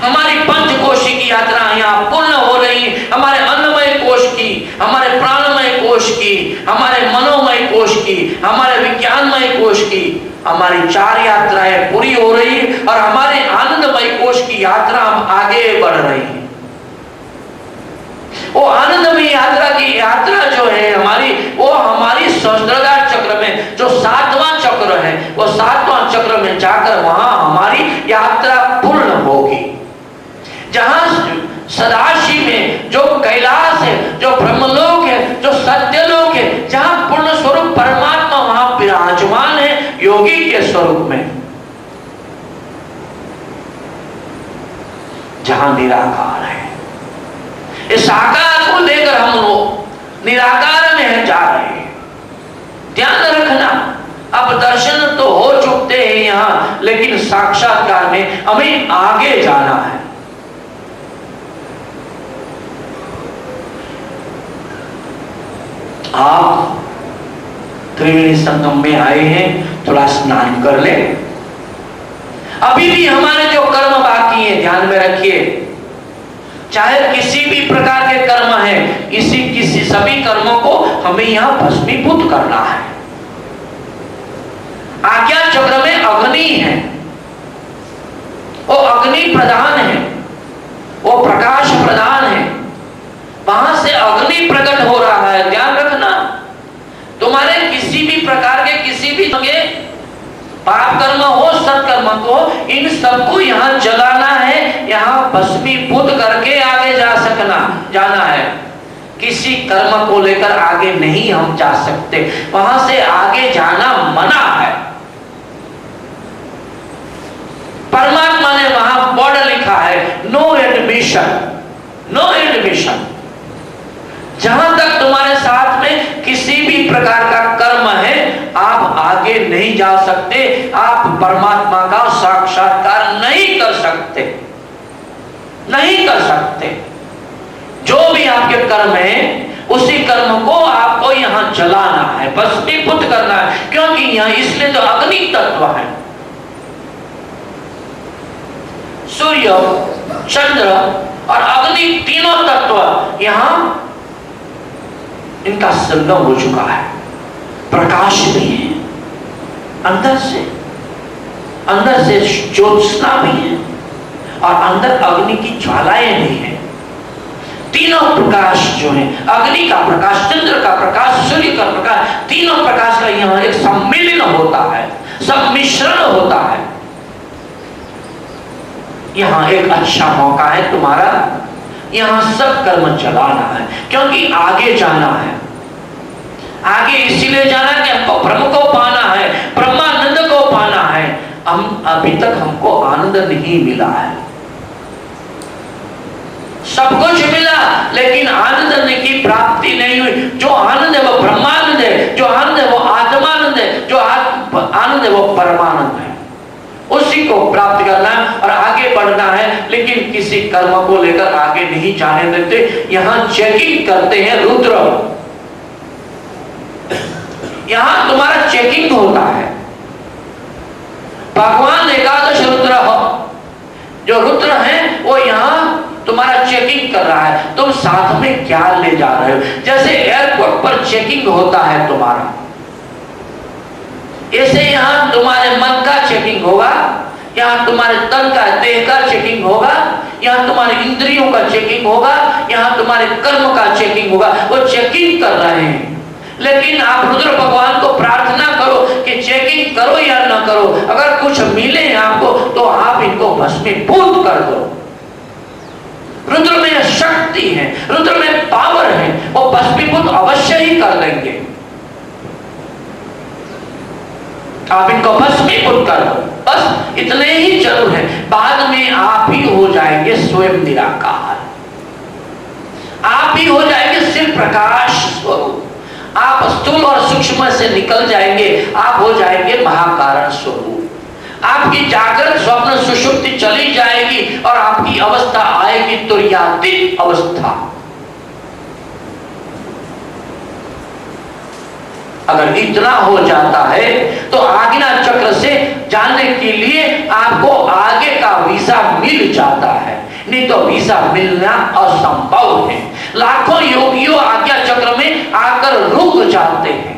हमारी पंचकोशी की यात्रा यहाँ पूर्ण हो रही है, हमारे अन्नमय कोश की, हमारे प्राणमय कोश की, हमारे मनोमय कोश की, हमारे विज्ञानमय कोश की, हमारी 4 यात्राएं पूरी हो रही है, और हमारे आनंदमय कोश की यात्रा हम आगे बढ़ रही है। वो आनंदमय यात्रा की यात्रा जो है हमारी, वो हमारी सहस्त्रधार चक्र में जो 7वां चक्र है, वो 7वां चक्र में जाकर वहां हमारी यात्रा पूर्ण होगी। जहां सदाशिव में जो कैलाश है, जो ब्रह्मलोक है, जो सत्यलोक है, जहां पूर्ण स्वरूप परमात्मा वहां विराजमान है योगी के स्वरूप में, जहां निराकार है। इस आकार को लेकर हम लोग निराकार में जा रहे हैं। ध्यान रखना, अब दर्शन तो हो चुके हैं यहां, लेकिन साक्षात्कार में हमें आगे जाना है। आप त्रिवेणी संगम में आए हैं, थोड़ा स्नान कर ले। अभी भी हमारे जो कर्म बाकी है ध्यान में रखिए, चाहे किसी भी प्रकार के कर्म है, किसी सभी कर्मों को हमें यहां भस्मीभूत करना है। आज्ञा चक्र में अग्नि है, वो अग्नि प्रधान है, वो प्रकाश प्रधान है, वहां से अग्नि प्रकट हो रहा है। ध्यान रखना, तुम्हारे किसी भी प्रकार के किसी भी पाप कर्म हो सत्कर्म को, इन सबको यहाँ जलाना है, यहाँ भस्मीभूत करके आगे जाना है। किसी कर्म को लेकर आगे नहीं हम जा सकते, वहां से आगे जाना मना है। परमात्मा ने वहां बोर्ड लिखा है, नो एडमिशन, नो एडमिशन। जहां तक तुम्हारे साथ में किसी भी प्रकार का कर्म है, आप आगे नहीं जा सकते, आप परमात्मा का साक्षात्कार नहीं कर सकते, नहीं कर सकते। जो भी आपके कर्म है, उसी कर्म को आपको यहां जलाना है, भस्मीभूत करना है, क्योंकि यहां इसलिए तो अग्नि तत्व है। सूर्य, चंद्र और अग्नि तीनों तत्व यहां इनका संगम हो चुका है। प्रकाश भी है, अंदर से ज्योत्सना भी है, और अंदर अग्नि की ज्वालाएं भी है। तीनों प्रकाश जो है, अग्नि का प्रकाश, चंद्र का प्रकाश, सूर्य का प्रकाश, तीनों प्रकाश का यहाँ एक सम्मिलन होता है, सम्मिश्रण होता है। यहाँ एक अच्छा मौका है तुम्हारा, यहाँ सब कर्म चलाना है, क्योंकि आगे जाना है। आगे इसीलिए जाना कि हमको ब्रह्म को पाना है, ब्रह्मानंद को पाना है। हम अभी तक हमको आनंद नहीं मिला है, सब कुछ मिला लेकिन आनंद की प्राप्ति नहीं हुई। जो आनंद है वो ब्रह्मानंद है, जो आनंद है वो आत्मानंद है, जो आनंद है वो परमानंद है। उसी को प्राप्त करना है और आगे बढ़ना है, लेकिन किसी कर्म को लेकर आगे नहीं जाने देते। यहाँ चेकिंग करते हैं रुद्र, यहाँ तुम्हारा चेकिंग होता है। भगवान एकादश रुद्र हो, जो रुद्र है वो यहाँ तुम्हारा चेकिंग कर रहा है, तुम साथ में क्या ले जा रहे हो। जैसे एयरपोर्ट पर चेकिंग होता है तुम्हारा, ऐसे यहाँ तुम्हारे मन का चेकिंग होगा, यहाँ तुम्हारे तन का, देह का चेकिंग होगा, यहाँ तुम्हारे इंद्रियों का चेकिंग होगा, यहाँ तुम्हारे कर्म का चेकिंग होगा। वो चेकिंग कर रहे हैं, लेकिन आप रुद्र भगवान को प्रार्थना करो कि चेकिंग करो या न करो, अगर कुछ मिले आपको तो आप इनको भस्मीभूत कर दो। रुद्र में शक्ति है, रुद्र में पावर है, वो भस्मीभूत अवश्य ही कर देंगे। आप इनको भस्मीभूत कर दो, बस इतने ही जरूर है। बाद में आप ही हो जाएंगे स्वयं निराकार, आप ही हो जाएंगे सिर्फ प्रकाश स्वरूप। आप स्थूल और सूक्ष्म से निकल जाएंगे, आप हो जाएंगे महाकारण स्वरूप। आपकी जागृत स्वप्न सुषुप्ति चली जाएगी और आपकी अवस्था आएगी तुर्यातीत अवस्था। अगर इतना हो जाता है तो आज्ञा चक्र से जाने के लिए आपको आगे का वीजा मिल जाता है, नहीं तो वीजा मिलना असंभव है। लाखों योगियों आज्ञा चक्र में आकर रुक जाते हैं,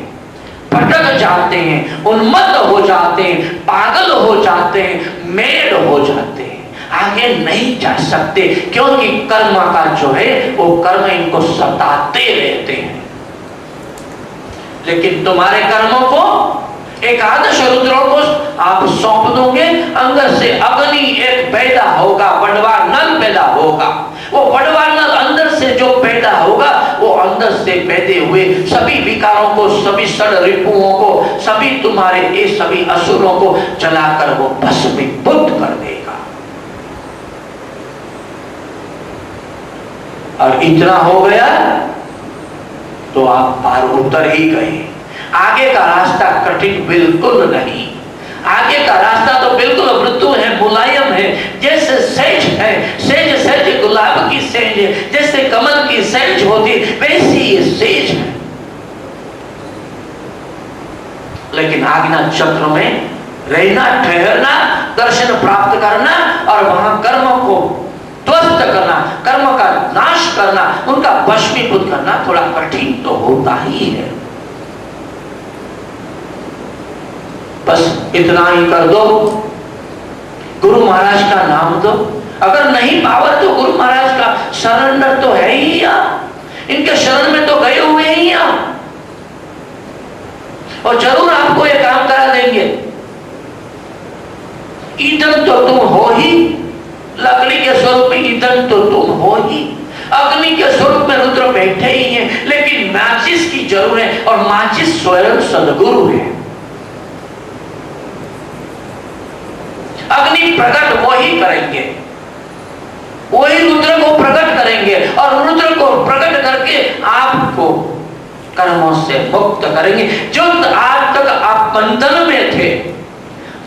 भटक जाते हैं, उन्मत्त हो जाते हैं, पागल हो जाते हैं, मेड हो जाते हैं, आगे नहीं जा सकते, क्योंकि कर्म का जो है वो कर्म इनको सताते रहते हैं। लेकिन तुम्हारे कर्मों को एकादश रुद्रों को आप सौंप दोगे, अंदर से अग्नि होगा। वो बड़वाना अंदर से जो पैदा होगा, वो अंदर से पैदे हुए सभी विकारों को, सभी षड रिपुओं को, सभी तुम्हारे ये सभी असुरों को जलाकर वो भस्मीभूत कर देगा। और इतना हो गया तो आप पार उतर ही गए। आगे का रास्ता कठिन बिल्कुल नहीं। आगे का रास्ता तो बिल्कुल मृदु है, मुलायम है, जैसे सेज है, सेज सेज गुलाब की सेज है, जैसे कमल की सेज होती वैसी ये सेज है। लेकिन आज्ञा चक्र में रहना, ठहरना, दर्शन प्राप्त करना और वहां कर्मों को ध्वस्त करना, कर्म का नाश करना, उनका भस्मीभूत करना थोड़ा कठिन तो होता ही है। बस इतना ही कर दो, गुरु महाराज का नाम दो। अगर नहीं पावर तो गुरु महाराज का सरेंडर तो है ही आप, इनके शरण में तो गए हुए ही आप, और जरूर आपको ये काम करा देंगे। ईंधन तो तुम हो ही, लकड़ी के स्वरूप में ईंधन तो तुम हो ही, अग्नि के स्वरूप में रुद्र बैठे ही हैं, लेकिन माचिस की जरूरत है और माचिस स्वयं सदगुरु है। अग्नि प्रकट वो ही करेंगे, वही रुद्र को प्रकट करेंगे और रुद्र को प्रकट करके आपको कर्मों से मुक्त करेंगे। जो आज तक आप बंधन में थे,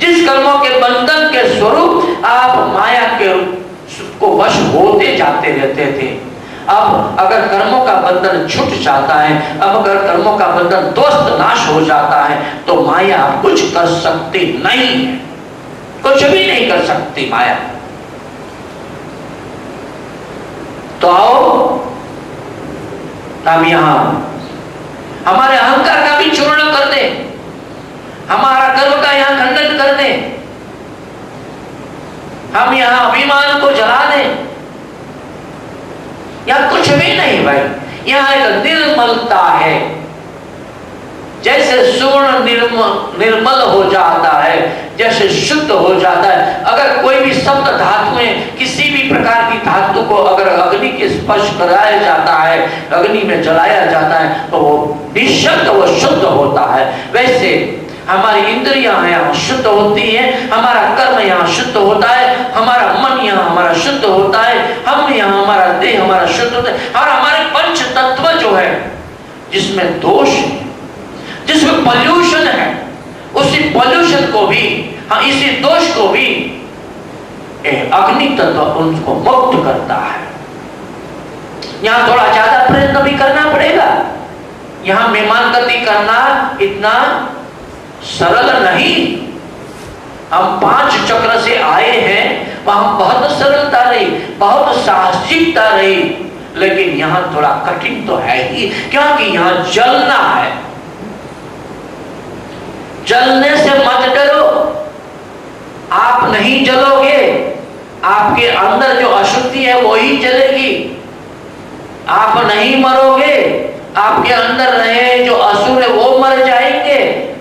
जिस कर्मों के बंधन के स्वरूप आप माया के को वश होते जाते रहते थे, अब अगर कर्मों का बंधन छूट जाता है, अब अगर कर्मों का बंधन ध्वस्त नाश हो जाता है, तो माया कुछ कर सकती नहीं है, कुछ भी नहीं कर सकती माया। तो आओ हम यहां हमारे अहंकार का भी चूर्ण कर दे, हमारा कर्म का यहां खंडन कर दे, हम यहां अभिमान को जला दें। यहां कुछ भी नहीं भाई, यहां एक निर्मलता है। जैसे सुवर्ण निर्मल हो जाता है, जैसे शुद्ध हो जाता है। अगर कोई भी सप्त धातुएं, किसी भी प्रकार की धातु को अगर अग्नि के स्पर्श कराया जाता है, अग्नि में जलाया जाता है, तो वो निःशब्द, वो शुद्ध होता है। वैसे हमारी इंद्रियां यहाँ शुद्ध होती हैं, हमारा कर्म यहाँ शुद्ध होता है, हमारा मन यहाँ हमारा शुद्ध होता है, हम यहाँ हमारा देह हमारा शुद्ध होता है, और हमारे पंच तत्व जो है जिसमें दोष है, जिसमें पॉल्यूशन है, उसी पॉल्यूशन को भी, हाँ इसी दोष को भी अग्नि तत्व उनको मुक्त करता है। यहाँ थोड़ा ज्यादा प्रयत्न भी करना पड़ेगा। यहाँ मेहमान गति करना इतना सरल नहीं। हम 5 चक्र से आए हैं, वहां बहुत सरलता रही, बहुत साहसिकता रही, लेकिन यहाँ थोड़ा कठिन तो है ही, क्योंकि यहाँ जलना है। जलने से मत डरो, आप नहीं जलोगे, आपके अंदर जो अशुद्धि है वो ही जलेगी। आप नहीं मरोगे, आपके अंदर रहे जो असुर है वो मर जाएंगे,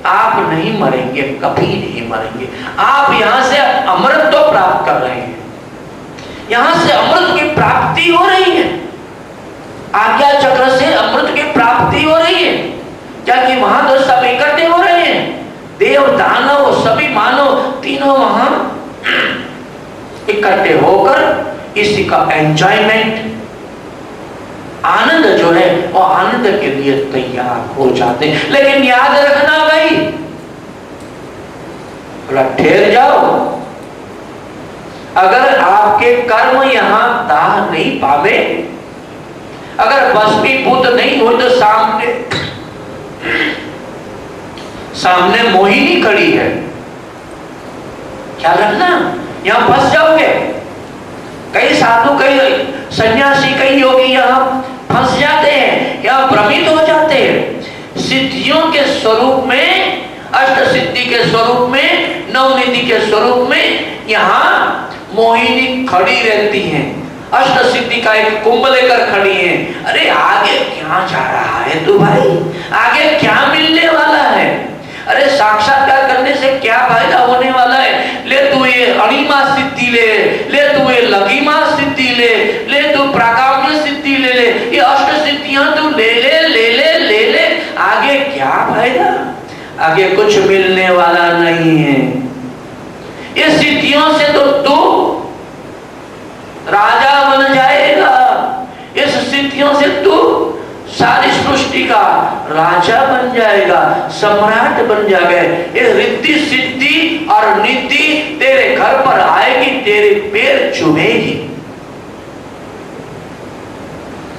आप नहीं मरेंगे, कभी नहीं मरेंगे। आप यहां से अमृत तो प्राप्त कर रहे हैं, यहां से अमृत की प्राप्ति हो रही है, आज्ञा चक्र से अमृत की प्राप्ति हो रही है, क्योंकि वहां तो सब इकट्ठे हो रहे हैं, देव दानव सभी मानव तीनों वहां इकट्ठे होकर इसी का एंजॉयमेंट, आनंद जो है वो आनंद के लिए तैयार हो जाते हैं। लेकिन याद रखना भाई, थोड़ा ठहर जाओ। अगर आपके कर्म यहां दाह नहीं पावे, अगर भस्मीभूत नहीं हो, तो सामने मोहिनी खड़ी है, ख्याल रखना, यहां फंस जाओगे। कई साधु, कई सन्यासी, कई योगी यहाँ फंस जाते हैं, यहाँ भ्रमित हो जाते हैं। सिद्धियों के स्वरूप में, अष्ट सिद्धि के स्वरूप में, नवनिधि के स्वरूप में यहाँ मोहिनी खड़ी रहती हैं। अष्ट सिद्धि का एक कुंभ लेकर खड़ी है। अरे आगे क्या जा रहा है तू भाई, आगे क्या मिलने वाला है? अरे साक्षात्कार करने से क्या फायदा होने वाला है? ले तू ये अणिमा सिद्धि ले तू ये ये लघिमा सिद्धि ले ले, तू प्राकाम्य सिद्धि ले ले, ये अष्ट सिद्धियां तू ले ले ले ले ले ले, आगे क्या फायदा? आगे कुछ मिलने वाला नहीं है। ये सिद्धियों से तो तू राजा बन जाएगा, इस सिद्धियों से तू सारी सृष्टि का राजा बन जाएगा, सम्राट बन जाएगा। ये रिद्धि सिद्धि और निधि तेरे घर पर आएगी, तेरे पैर चुमेगी,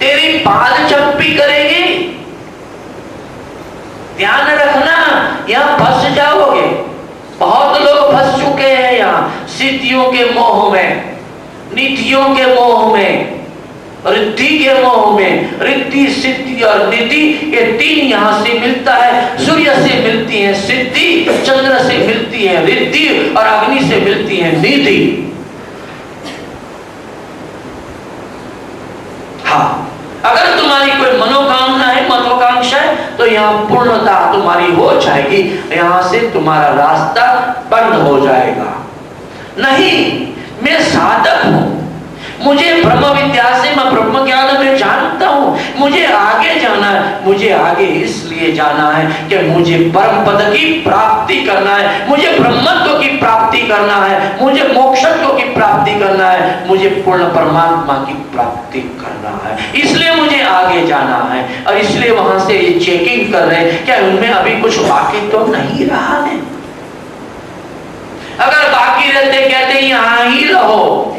तेरी पाद चप्पी करेगी। ध्यान रखना, यहां फंस जाओगे। बहुत लोग फंस चुके हैं यहाँ सिद्धियों के मोह में, निधियों के मोह में, रिद्धि के मोह में। रिद्धि सिद्धि और निधि ये तीन यहां से मिलता है। सूर्य से मिलती है सिद्धि, चंद्र से मिलती है रिद्धि और अग्नि से मिलती है निधि। हाँ, अगर तुम्हारी कोई मनोकामना है, महत्वाकांक्षा है, तो यहाँ पूर्णता तुम्हारी हो जाएगी, यहां से तुम्हारा रास्ता बंद हो जाएगा। नहीं, मैं साधक हूं, मुझे ब्रह्म विद्या से, मैं ब्रह्म ज्ञान में जानता हूं, मुझे आगे जाना है। मुझे आगे इसलिए जाना है कि मुझे परम पद की प्राप्ति करना है, मुझे ब्रह्मत्व की प्राप्ति करना है, मुझे मोक्षत्व की प्राप्ति करना है, मुझे पूर्ण परमात्मा की प्राप्ति करना है, इसलिए मुझे आगे जाना है। और इसलिए वहां से ये चेकिंग कर रहे हैं, क्या उनमें अभी कुछ बाकी तो नहीं रहा है? अगर बाकी रहते कहते यहां ही रहो,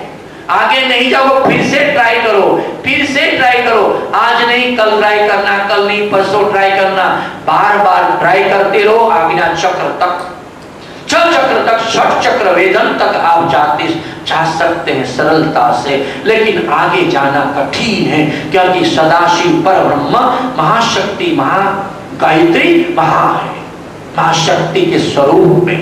आगे नहीं जाओ, फिर से ट्राई करो, फिर से ट्राई करो, आज नहीं कल ट्राई करना, कल नहीं परसों ट्राई करना, बार बार ट्राई करते रहो। आज्ञा चक्र तक, छह चक्र तक, षट चक्र वेदन तक आप जा सकते हैं सरलता से, लेकिन आगे जाना कठिन है, क्योंकि सदाशिव पर ब्रह्म महाशक्ति महा गायत्री महा है, महाशक्ति के स्वरूप में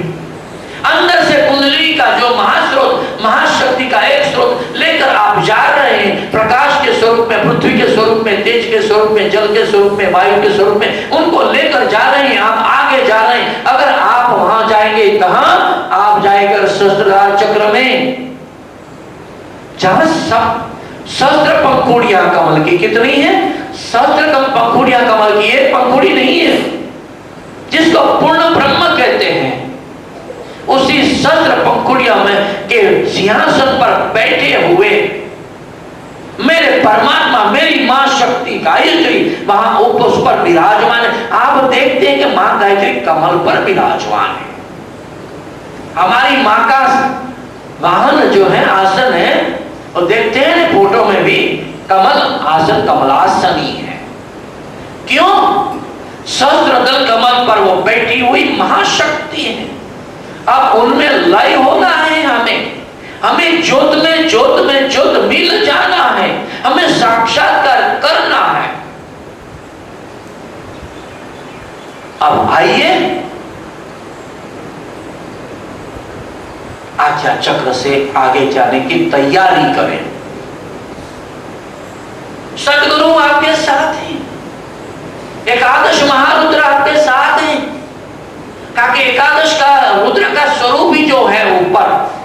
अंदर से कुंडली का जो महास्रोत, महाशक्ति का एक स्रोत लेकर आप जा रहे हैं, प्रकाश के स्वरूप में, पृथ्वी के स्वरूप में, तेज के स्वरूप में, जल के स्वरूप में, वायु के स्वरूप में, उनको लेकर जा रहे हैं, आप आगे जा रहे हैं। अगर आप वहां जाएंगे, कहां आप जाएंगे? सहस्त्रधार चक्र में, जहां सब सहस्त्र पंखुड़ियां कमल की कितनी है? सहस्त्र पंखुड़ियां कमल की, एक पंखुड़ी नहीं है, जिसको पूर्ण ब्रह्म कहते हैं। उसी सहस्त्र पंखुड़ियों में के सिंहासन पर बैठे हुए मेरे परमात्मा, मेरी मां शक्ति गायत्री वहां उस पर विराजमान है। आप देखते हैं कि मां गायत्री कमल पर विराजमान है। हमारी मां का वाहन जो है, आसन है, और देखते हैं फोटो में भी कमल आसन, कमलासनी है। क्यों? सहस्त्रदल कमल पर वो बैठी हुई महाशक्ति है। अब उनमें लय होना है, हमें ज्योत में ज्योत में ज्योत मिल जाना है, हमें साक्षात्कार करना है। अब आइए आज्ञा चक्र से आगे जाने की तैयारी करें। सदगुरु आपके साथ हैं, एकादश महारुद्र आपके साथ हैं, ताकि एकादश का रुद्र का स्वरूप ही जो है ऊपर,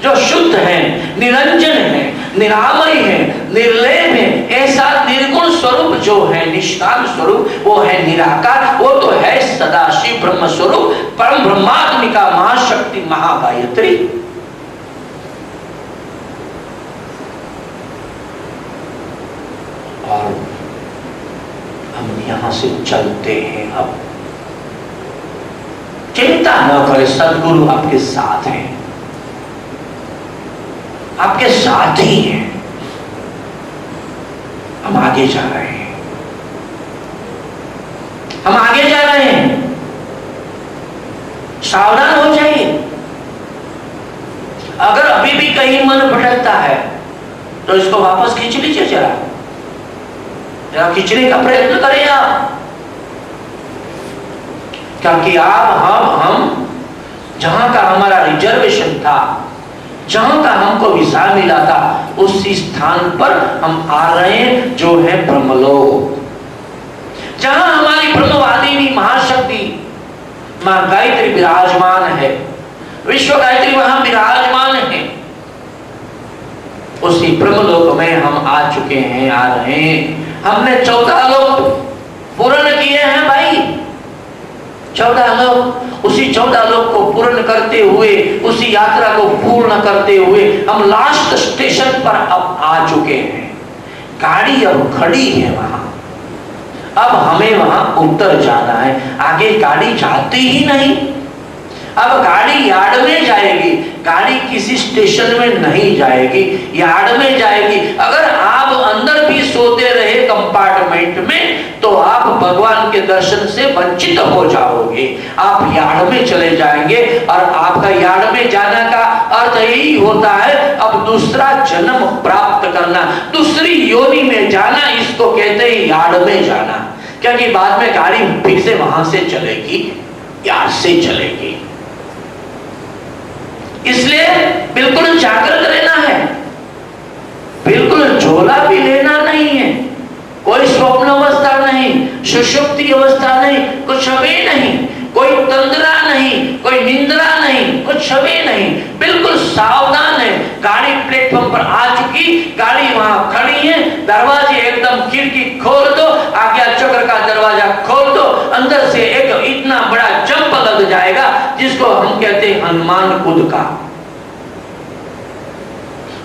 जो शुद्ध है, निरंजन है, निरामय है, निर्लेप है, ऐसा निर्गुण स्वरूप जो है, निष्काम स्वरूप, वो है निराकार, वो तो है सदाशिव ब्रह्म स्वरूप, परम ब्रह्मात्मिका महाशक्ति महागायत्री। और हम यहां से चलते हैं। अब चिंता न करें, सदगुरु आपके साथ हैं, आपके साथ ही हैं। हम आगे जा रहे हैं, हम आगे जा रहे हैं। सावधान हो जाइए। अगर अभी भी कहीं मन भटकता है तो इसको वापस खींच लीजिए, जरा खींचने का प्रयत्न करें आप, क्योंकि हम जहां का हमारा रिजर्वेशन था, जहां का हमको वीजा मिला था, उसी स्थान पर हम आ रहे हैं, जो है ब्रह्मलोक, जहां हमारी ब्रह्मवादिनी महाशक्ति मां गायत्री विराजमान है, विश्व गायत्री वहां विराजमान है। उसी ब्रह्मलोक में हम आ चुके हैं, आ रहे हैं। हमने 14 लोक पूर्ण किए हैं भाई, 14 लोक। उसी 14 लोक को पूर्ण करते हुए, उसी यात्रा को पूर्ण करते हुए हम लास्ट स्टेशन पर अब आ चुके हैं। गाड़ी अब खड़ी है वहां, अब हमें वहां उतर जाना है। आगे गाड़ी जाती ही नहीं। अब गाड़ी यार्ड में जाएगी, गाड़ी किसी स्टेशन में नहीं जाएगी, यार्ड में जाएगी। अगर आप अंदर भी सोते रहे कंपार्टमेंट में तो आप भगवान के दर्शन से वंचित हो जाओगे। आप यार्ड में चले जाएंगे और आपका यार्ड में जाने का अर्थ यही होता है अब दूसरा जन्म प्राप्त करना, दूसरी योनि में जाना। इसको कहते हैं यार्ड में जाना, क्योंकि बाद में गाड़ी फिर से वहां से चलेगी, यार्ड से चलेगी। इसलिए बिल्कुल जागृत रहना है, बिल्कुल झोला भी लेना नहीं है। कोई स्वप्न अवस्था नहीं, सुषुप्ति अवस्था नहीं, कुछ भी नहीं। कोई तंद्रा नहीं, कोई निंद्रा नहीं, कुछ भी नहीं। बिल्कुल सावधान है। गाड़ी प्लेटफॉर्म पर आ चुकी, गाड़ी वहां खड़ी है। दरवाजे एकदम, खिड़की खोल दो, आज्ञा चक्र का दरवाजा खोल दो, अंदर से एक इतना बड़ा जंप लग जाएगा जिसको हम कहते हैं हनुमान कूद का।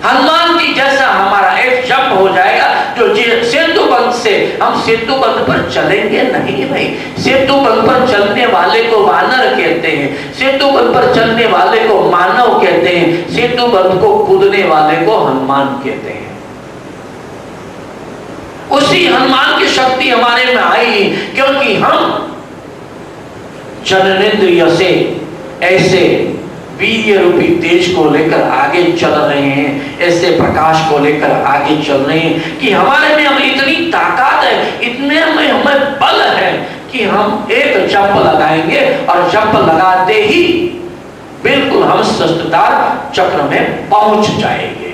हनुमान जी जैसा हमारा एक जंप हो जाएगा जो सेतु बंध से हम सेतु बंध पर चलेंगे नहीं भाई। सेतु बंध पर चलने वाले को वानर कहते हैं, सेतु बंध पर चलने वाले को मानव कहते हैं, सेतु बंध को कूदने वाले को हनुमान कहते हैं। उसी हनुमान की शक्ति हमारे में आई क्योंकि हम जननेंद्रिय से ऐसे वीर्य रूपी तेज को लेकर आगे चल रहे हैं, ऐसे प्रकाश को लेकर आगे चल रहे हैं कि हमारे में हम इतनी ताकत है, इतने में हमें बल है कि हम एक जंप लगाएंगे और जंप लगाते ही बिल्कुल हम सहस्त्रधार चक्र में पहुंच जाएंगे।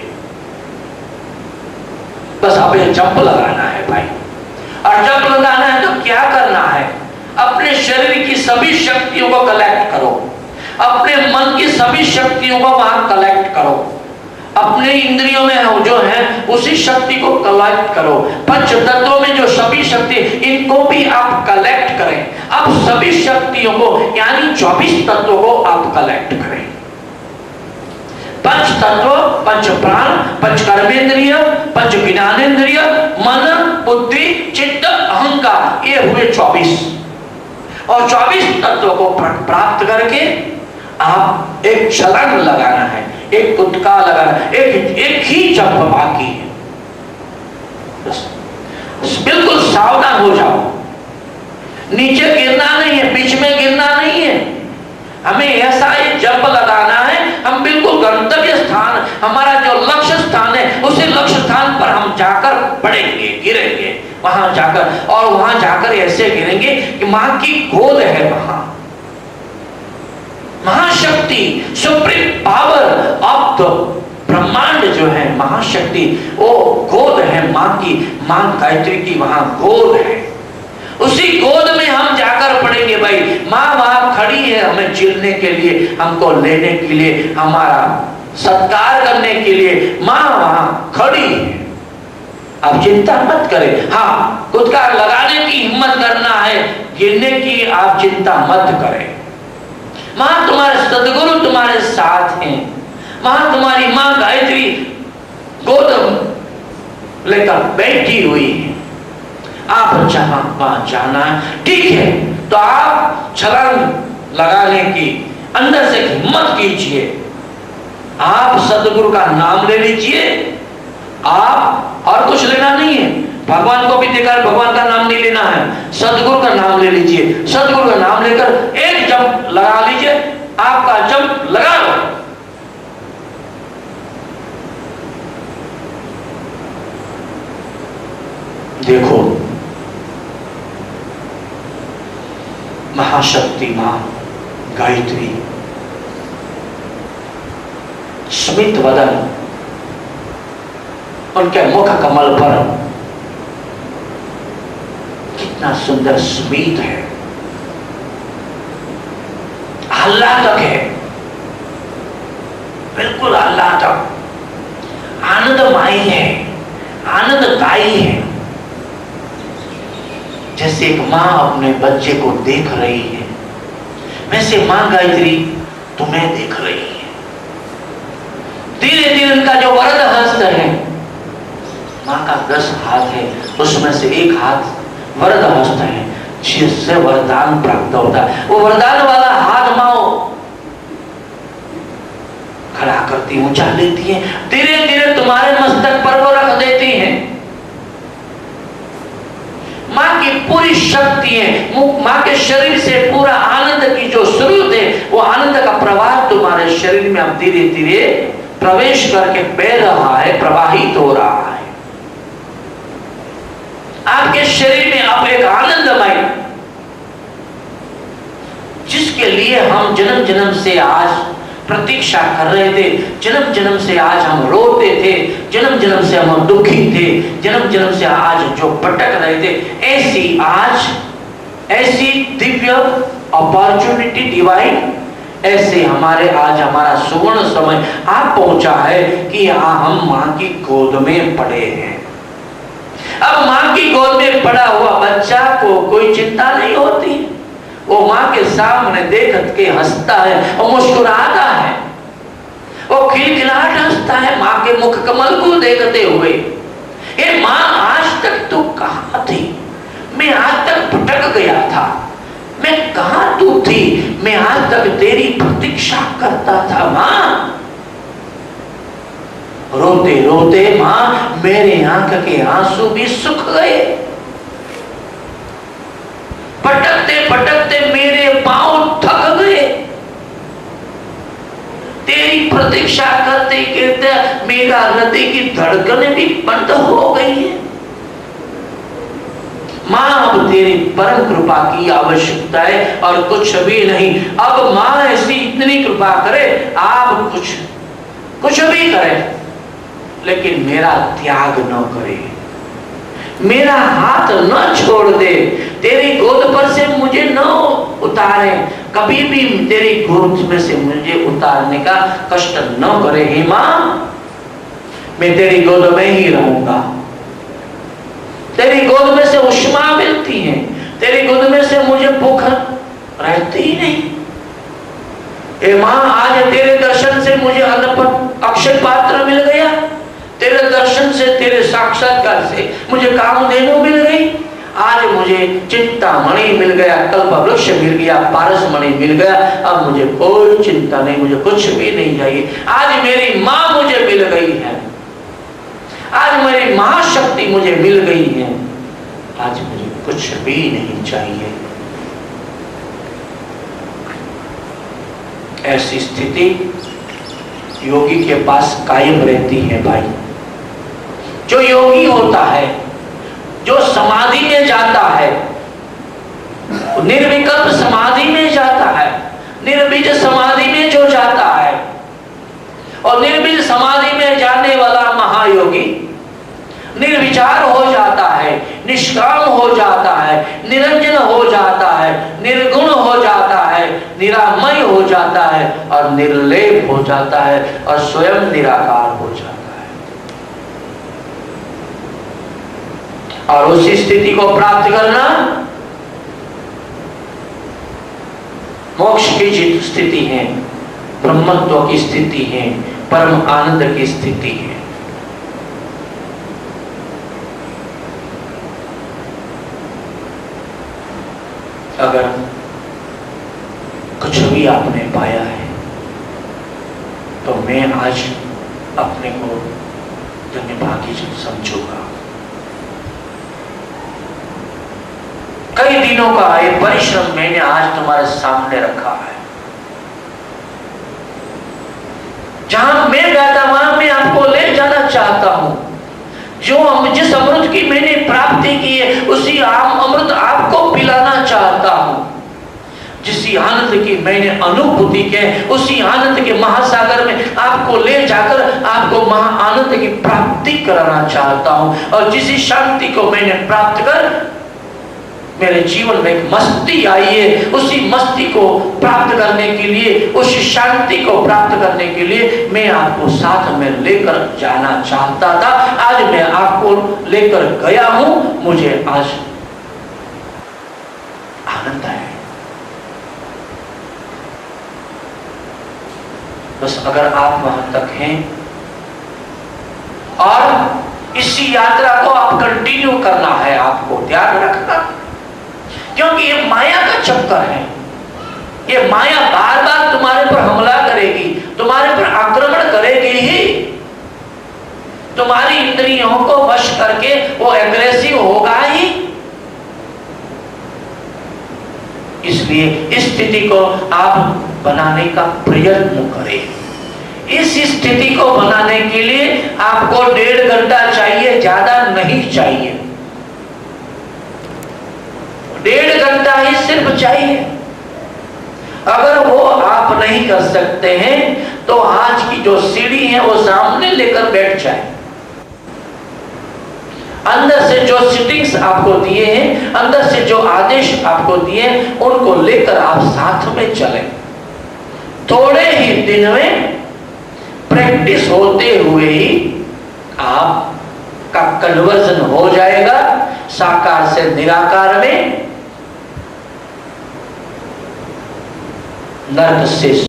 बस अब एक जंप लगाना है भाई। और जंप लगाना है तो क्या करना है? अपने शरीर की सभी शक्तियों को कलेक्ट करो, अपने मन की सभी शक्तियों को वहां कलेक्ट करो, अपने इंद्रियों में जो है उसी शक्ति को कलेक्ट करो। पंच तत्वों में जो सभी शक्ति, इनको भी आप कलेक्ट करें। अब सभी शक्तियों को यानी 24 तत्वों को आप कलेक्ट करें। पंच तत्व, पंच प्राण, पंच कर्मेंद्रिय, पंच ज्ञानेंद्रिय, मन, बुद्धि, चित्त, अहंकार, ये हुए 24। और 24 तत्वों को प्राप्त करके आप एक छलांग लगाना है, एक कुदका लगाना है, एक ही जंप बाकी है। बिल्कुल सावधान हो जाओ, नीचे गिरना नहीं है, बीच में गिरना नहीं है। हमें ऐसा एक जंप लगाना है, हम बिल्कुल गंतव्य स्थान, हमारा जो लक्ष्य स्थान है उसी लक्ष्य स्थान पर हम जाकर पड़ेंगे, गिरेंगे वहां जाकर। और वहां जाकर ऐसे गिरेंगे कि मां की गोद है वहां। महाशक्ति, सुप्रीम पावर ऑफ द ब्रह्मांड जो है महाशक्ति, वो गोद है मां की, मां गायत्री की वहां गोद है। उसी गोद में हम जाकर पड़ेंगे भाई। मां वहां खड़ी है हमें झेलने के लिए, हमको लेने के लिए, हमारा सत्कार करने के लिए मां वहां खड़ी है। आप चिंता मत करें। हाँ, कुदकार लगाने की हिम्मत करना है, गिरने की आप चिंता मत करें। मां तुम्हारे सदगुरु तुम्हारे साथ हैं, वहां तुम्हारी मां गायत्री गोद लेकर बैठी हुई है। आप जहां वहां जाना है, ठीक है, तो आप छलांग लगाने की अंदर से हिम्मत कीजिए। आप सदगुरु का नाम ले लीजिए। आप और कुछ लेना नहीं है, भगवान को भी देखकर भगवान का नाम नहीं लेना है, सदगुरु का नाम ले लीजिए। सदगुरु का नाम लेकर एक जंप लगा लीजिए। आपका जंप लगा लो। देखो महाशक्ति मां गायत्री स्मित वदन, उनके मुख कमल पर कितना सुंदर स्मित है, आह्लादक है, बिल्कुल आह्लादक, आनंद आनंददायी है। जैसे एक माँ अपने बच्चे को देख रही है, वैसे माँ गायत्री तुम्हें देख रही है। धीरे धीरे उनका जो वरद हस्त है, माँ का 10 हाथ है, उसमें से एक हाथ वरद हस्त है, जिससे वरदान प्राप्त होता है। वो वरदान वाला हाथ माँ खड़ा करती, ऊंचा लेती है, धीरे धीरे तुम्हारे मस्तक पर वो रख देती है। माँ की पूरी शक्ति है, माँ के शरीर से पूरा आनंद की जो स्रोत है, वो आनंद का प्रवाह तुम्हारे शरीर में अब धीरे धीरे प्रवेश करके बह रहा है, प्रवाहित हो रहा है। आपके शरीर में अब एक आनंदमय, जिसके लिए हम जन्म जन्म से आज प्रतीक्षा कर रहे थे, जन्म जन्म से आज हम रोते थे, जन्म जन्म से हम दुखी थे, जन्म जन्म से आज जो भटक रहे थे, ऐसी आज ऐसी दिव्य अपॉर्चुनिटी डिवाइन, ऐसे हमारे आज हमारा सुवर्ण समय आप पहुंचा है कि हम माँ की गोद में पड़े हैं। अब माँ की गोद में पड़ा हुआ बच्चा को कोई चिंता नहीं होती, वो माँ के सामने देख के हंसता है, वो मुस्कुराता है, वो खिलखिलाहट हंसता है माँ के मुख कमल को देखते हुए। ये माँ, आज तक तू कहाँ थी? मैं आज तक भटक गया था, मैं कहाँ तू थी? मैं आज तक तेरी प्रतीक्षा करता था माँ। रोते रोते माँ मेरे आंख के आंसू भी सूख गए, भटकते भटकते मेरे पांव थक गए, तेरी प्रतीक्षा करते करते मेरा हृदय की धड़कनें भी बंद हो गई है। माँ, अब तेरी परम कृपा की आवश्यकता है और कुछ भी नहीं। अब माँ ऐसी इतनी कृपा करे, आप कुछ भी करे, लेकिन मेरा त्याग न करे, मेरा हाथ न छोड़ दे, तेरी गोद पर से मुझे न उतारे, कभी भी तेरी गोद में से मुझे उतारने का कष्ट न करे। हे माँ, मैं तेरी गोद में ही रहूंगा, तेरी गोद में से उष्मा मिलती है, तेरी गोद में से मुझे भूख रहती ही नहीं। हे माँ, आज तेरे दर्शन से मुझे अक्षय पात्र मिल गया, तेरे दर्शन से, तेरे साक्षात्कार से मुझे कामधेनु मिल गई, आज मुझे चिंतामणि मिल गया, कल्प वृक्ष मिल गया, पारसमणि मिल गया। अब मुझे कोई चिंता नहीं, मुझे कुछ भी नहीं चाहिए। आज मेरी माँ मुझे मिल गई है, आज मेरी महाशक्ति मुझे मिल गई है, आज मुझे कुछ भी नहीं चाहिए। ऐसी स्थिति योगी के पास कायम रहती है भाई। जो योगी होता है, जो समाधि में जाता है, निर्विकल्प समाधि में जाता है, निर्बीज समाधि में जो जाता है, और निर्बीज समाधि में जाने वाला महायोगी निर्विचार हो जाता है, निष्काम हो जाता है, निरंजन हो जाता है, निर्गुण हो जाता है, निरामय हो जाता है और निर्लेप हो जाता है और स्वयं निराकार हो जाता है। और उसी स्थिति को प्राप्त करना मोक्ष की स्थिति है, ब्रह्मत्व की स्थिति है, परम आनंद की स्थिति है। अगर कुछ भी आपने पाया है तो मैं आज अपने को धन्यभागी समझूंगा। कई दिनों का ये परिश्रम मैंने आज तुम्हारे सामने रखा है। जहां मैं गया था वहां मैं आपको ले जाना चाहता हूं। जिस अमृत की मैंने प्राप्ति की है उसी अमृत आपको पिलाना चाहता हूं। जिस आनंद की मैंने अनुभूति के उसी आनंद के महासागर में आपको ले जाकर आपको महा आनंद की प्राप्ति कराना चाहता हूं। और जिस शांति को मैंने प्राप्त कर मेरे जीवन में एक मस्ती आई है, उसी मस्ती को प्राप्त करने के लिए, उस शांति को प्राप्त करने के लिए मैं आपको साथ में लेकर जाना चाहता था। आज मैं आपको लेकर गया हूं, मुझे आज आनंद है। बस अगर आप वहां तक हैं और इसी यात्रा को आप कंटिन्यू करना है, आपको ध्यान रखना, क्योंकि ये माया का चक्कर है। ये माया बार बार तुम्हारे पर हमला करेगी, तुम्हारे पर आक्रमण करेगी ही, तुम्हारी इंद्रियों को वश करके वो एग्रेसिव होगा ही। इसलिए इस स्थिति को आप बनाने का प्रयत्न करें। इस स्थिति को बनाने के लिए आपको 1.5 घंटा चाहिए, ज्यादा नहीं चाहिए। 1.5 घंटा ही सिर्फ चाहिए। अगर वो आप नहीं कर सकते हैं तो आज की जो सीढ़ी है वो सामने लेकर बैठ जाए। अंदर से जो सिटिंग्स आपको दिए हैं, अंदर से जो आदेश आपको दिए हैं, उनको लेकर आप साथ में चलें। थोड़े ही दिन में प्रैक्टिस होते हुए ही आपका कन्वर्जन हो जाएगा साकार से निराकार में, नर्क से